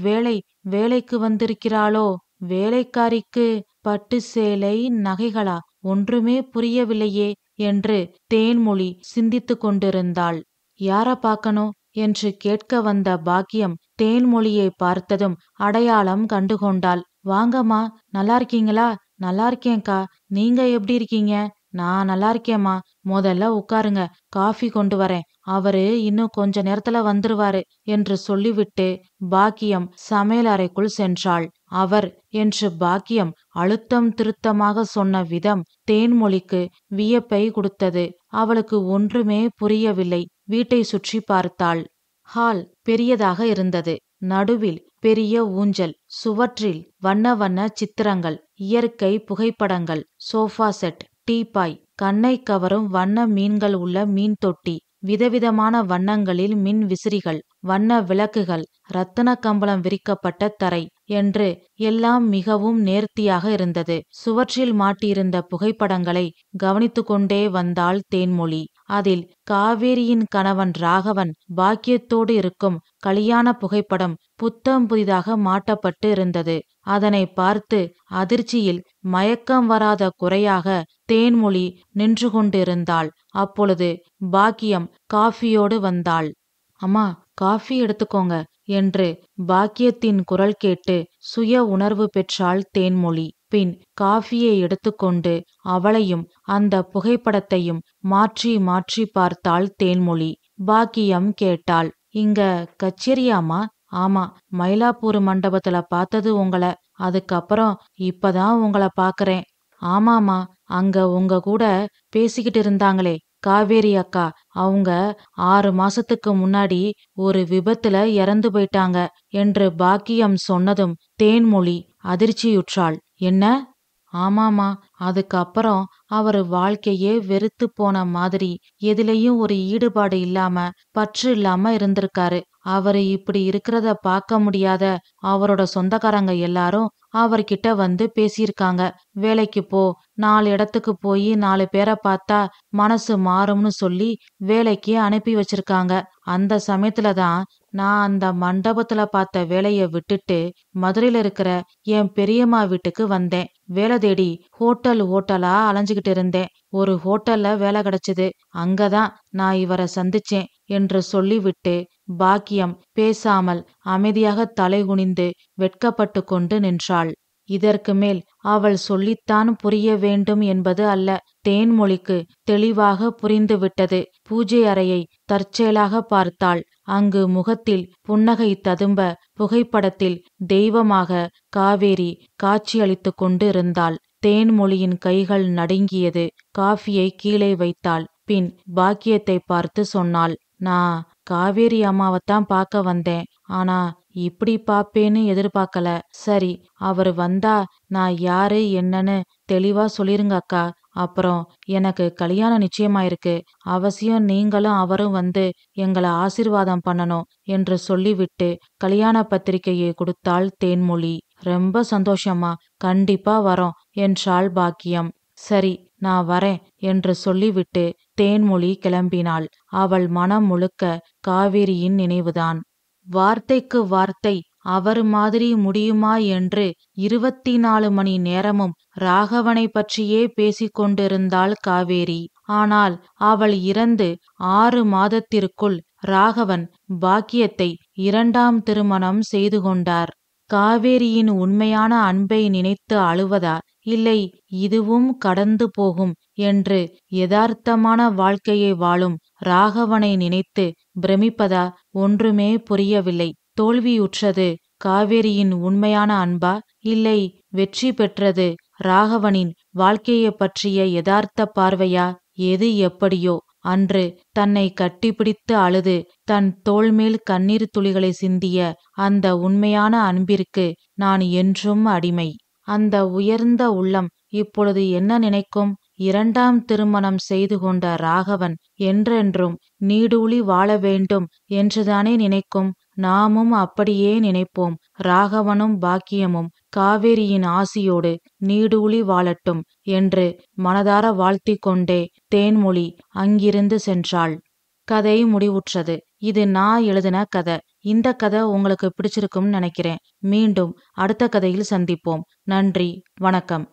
வேலைக்கு வந்திருக்கிறாளோ? வேலைக்காரிக்கு பட்டு சேலை நகைகளா? ஒன்றுமே புரியவில்லையே என்று தேன்மொழி சிந்தித்து கொண்டிருந்தாள். யார பார்க்கணும் என்று கேட்க வந்த பாக்கியம் தேன்மொழியை பார்த்ததும் அடையாளம் கண்டுகொண்டாள். வாங்கம்மா, நல்லா இருக்கீங்களா? நல்லா இருக்கேன்க்கா, நீங்க எப்படி இருக்கீங்க? நான் நல்லா இருக்கேம்மா. முதல்ல உட்காருங்க, காஃபி கொண்டு வரேன். அவரு இன்னும் கொஞ்ச நேரத்துல வந்துருவாரு என்று சொல்லிவிட்டு பாக்கியம் சமையல் அறைக்குள் சென்றாள். அவர் என்று பாக்கியம் அழுத்தம் திருத்தமாக சொன்ன விதம் தேன்மொழிக்கு வியப்பை கொடுத்தது. அவளுக்கு ஒன்றுமே புரியவில்லை. வீட்டை சுற்றி பார்த்தாள். ஹால் பெரியதாக இருந்தது. நடுவில் பெரிய ஊஞ்சல், சுவற்றில் வண்ண வண்ண சித்திரங்கள், இயற்கை புகைப்படங்கள், சோஃபா செட், டீப்பாய், கண்ணை கவரும் வண்ண மீன்கள் உள்ள மீன் தொட்டி, விதவிதமான வண்ணங்களில் மின் விசிறிகள், வண்ண விளக்குகள், ரத்தின கம்பளம் விரிக்கப்பட்ட தரை என்று எல்லாம் மிகவும் நேர்த்தியாக இருந்தது. சுவற்றில் மாட்டியிருந்த புகைப்படங்களை கவனித்து கொண்டே வந்தாள் தேன்மொழி. அதில் காவேரியின் கணவன் ராகவன் பாக்கியத்தோடு இருக்கும் கல்யாண புகைப்படம் புத்தம் புதிதாக மாட்டப்பட்டு இருந்தது. அதனை பார்த்து அதிர்ச்சியில் மயக்கம் வராத குறையாக தேன்மொழி நின்று கொண்டிருந்தாள். அப்பொழுது பாக்கியம் காஃபியோடு வந்தாள். அம்மா, காஃபி எடுத்துக்கோங்க என்று பாக்கியத்தின் குரல் கேட்டு சுய உணர்வு பெற்றாள் தேன்மொழி. பின் காஃபியை எடுத்துக்கொண்டு அவளையும் அந்த புகைப்படத்தையும் மாற்றி மாற்றி பார்த்தாள் தேன்மொழி. பாக்கியம் கேட்டாள், இங்க கச்சேரியாமா? ஆமா, மயிலாப்பூர் மண்டபத்துல பார்த்தது உங்கள. அதுக்கப்புறம் இப்பதான் உங்கள பாக்குறேன். ஆமாமா, அங்க உங்க கூட பேசிக்கிட்டு இருந்தாங்களே காவேரி அக்கா, அவங்க 6 மாசத்துக்கு முன்னாடி ஒரு விபத்துல இறந்து போயிட்டாங்க என்று பாக்கியம் சொன்னதும் தேன்மொழி அதிர்ச்சியுற்றாள். என்ன? ஆமாமா, அதுக்கப்புறம் அவரு வாழ்க்கையே வெறுத்து போன மாதிரி, எதிலையும் ஒரு ஈடுபாடு இல்லாம பற்று இல்லாம இருந்திருக்காரு. அவரு இப்படி இருக்கிறத பார்க்க முடியாத அவரோட சொந்தக்காரங்க எல்லாரும் அவர்கிட்ட வந்து பேசியிருக்காங்க. வேலைக்கு போ, 4 இடத்துக்கு போய் 4 பேரை பார்த்தா மனசு மாறும்னு சொல்லி வேலைக்கு அனுப்பி வச்சிருக்காங்க. அந்த சமயத்துலதான் நான் அந்த மண்டபத்துல பார்த்த வேலைய விட்டுட்டு மதுரையில இருக்கிற என் பெரியம்மா வீட்டுக்கு வந்தேன். வேலை தேடி ஹோட்டலா அலைஞ்சுகிட்டு இருந்தேன். ஒரு ஹோட்டல்ல வேலை கிடைச்சது. அங்கதான் நான் இவரை சந்திச்சேன் என்று சொல்லிவிட்டு பாக்கியம் பேசாமல் அமைதியாக தலை குனிந்து வெட்கப்பட்டு கொண்டு நின்றாள். இதற்கு மேல் அவள் சொல்லித்தான் புரிய வேண்டும் என்பது அல்ல. தேன்மொழிக்கு தெளிவாக புரிந்துவிட்டது. பூஜை அறையை தற்செயலாக பார்த்தாள். அங்கு முகத்தில் புன்னகை ததும்ப புகைப்படத்தில் தெய்வமாக காவேரி காட்சியளித்து கொண்டு இருந்தாள். தேன்மொழியின் கைகள் நடுங்கியது. காஃபியை கீழே வைத்தாள். பின் பாக்கியத்தை பார்த்து சொன்னாள், நான் காவேரி அம்மாவைத்தான் பார்க்க வந்தேன். ஆனா இப்படி பாப்பேன்னு எதிர்பார்க்கல. சரி, அவரு வந்தா நான் யாரு என்னன்னு தெளிவா சொல்லிருங்க அக்கா. அப்புறம் எனக்கு கல்யாணம் நிச்சயமாயிருக்கு. அவசியம் நீங்களும் அவரும் வந்து எங்களை ஆசீர்வாதம் பண்ணணும் என்று சொல்லிவிட்டு கல்யாண பத்திரிகையை கொடுத்தாள் தேன்மொழி. ரொம்ப சந்தோஷமா, கண்டிப்பா வரோம் என்றாள் பாக்கியம். சரி, நான் வரேன் என்று சொல்லிவிட்டு தேன்மொழி கிளம்பினாள். அவள் மனம் முழுக்க காவேரியின் நினைவுதான். வார்த்தைக்கு வார்த்தை அவர் மாதிரி முடியுமா என்று 24 மணி நேரமும் ராகவனை பற்றியே பேசிக் கொண்டிருந்தாள் காவேரி. ஆனால் அவள் இறந்து 6 மாதத்திற்குள் ராகவன் பாக்கியத்தை 2ஆம் திருமணம் செய்து கொண்டார். காவேரியின் உண்மையான அன்பை நினைத்து அழுவதா, இல்லை இதுவும் கடந்து போகும் என்று யதார்த்தமான வாழ்க்கையை வாழும் ராகவனை நினைத்து பிரமிப்பதா, ஒன்றுமே புரியவில்லை. தோல்வியுற்றது காவேரியின் உண்மையான அன்பா, இல்லை வெற்றி பெற்றது ராகவனின் வாழ்க்கையை பற்றிய யதார்த்த பார்வையா? எது எப்படியோ அன்று தன்னை கட்டிப்பிடித்து அழுது தன் தோள்மேல் கண்ணீர் துளிகளை சிந்திய அந்த உண்மையான அன்பிற்கு நான் என்றும் அடிமை. அந்த உயர்ந்த உள்ளம் இப்பொழுது என்ன நினைக்கும்? 2ஆம் திருமணம் செய்து கொண்ட ராகவன் என்றென்றும் நீடூழி வாழ வேண்டும் என்றுதானே நினைக்கும். நாமும் அப்படியே நினைப்போம். ராகவனும் பாக்கியமும் காவேரியின் ஆசியோடு நீடூழி வாழட்டும் என்று மனதார வாழ்த்திக் கொண்டே தேன்மொழி அங்கிருந்து சென்றாள். கதை முடிவுற்றது. இது நான் எழுதின கதை. இந்த கதை உங்களுக்கு பிடிச்சிருக்கும்னு நினைக்கிறேன். மீண்டும் அடுத்த கதையில் சந்திப்போம். நன்றி, வணக்கம்.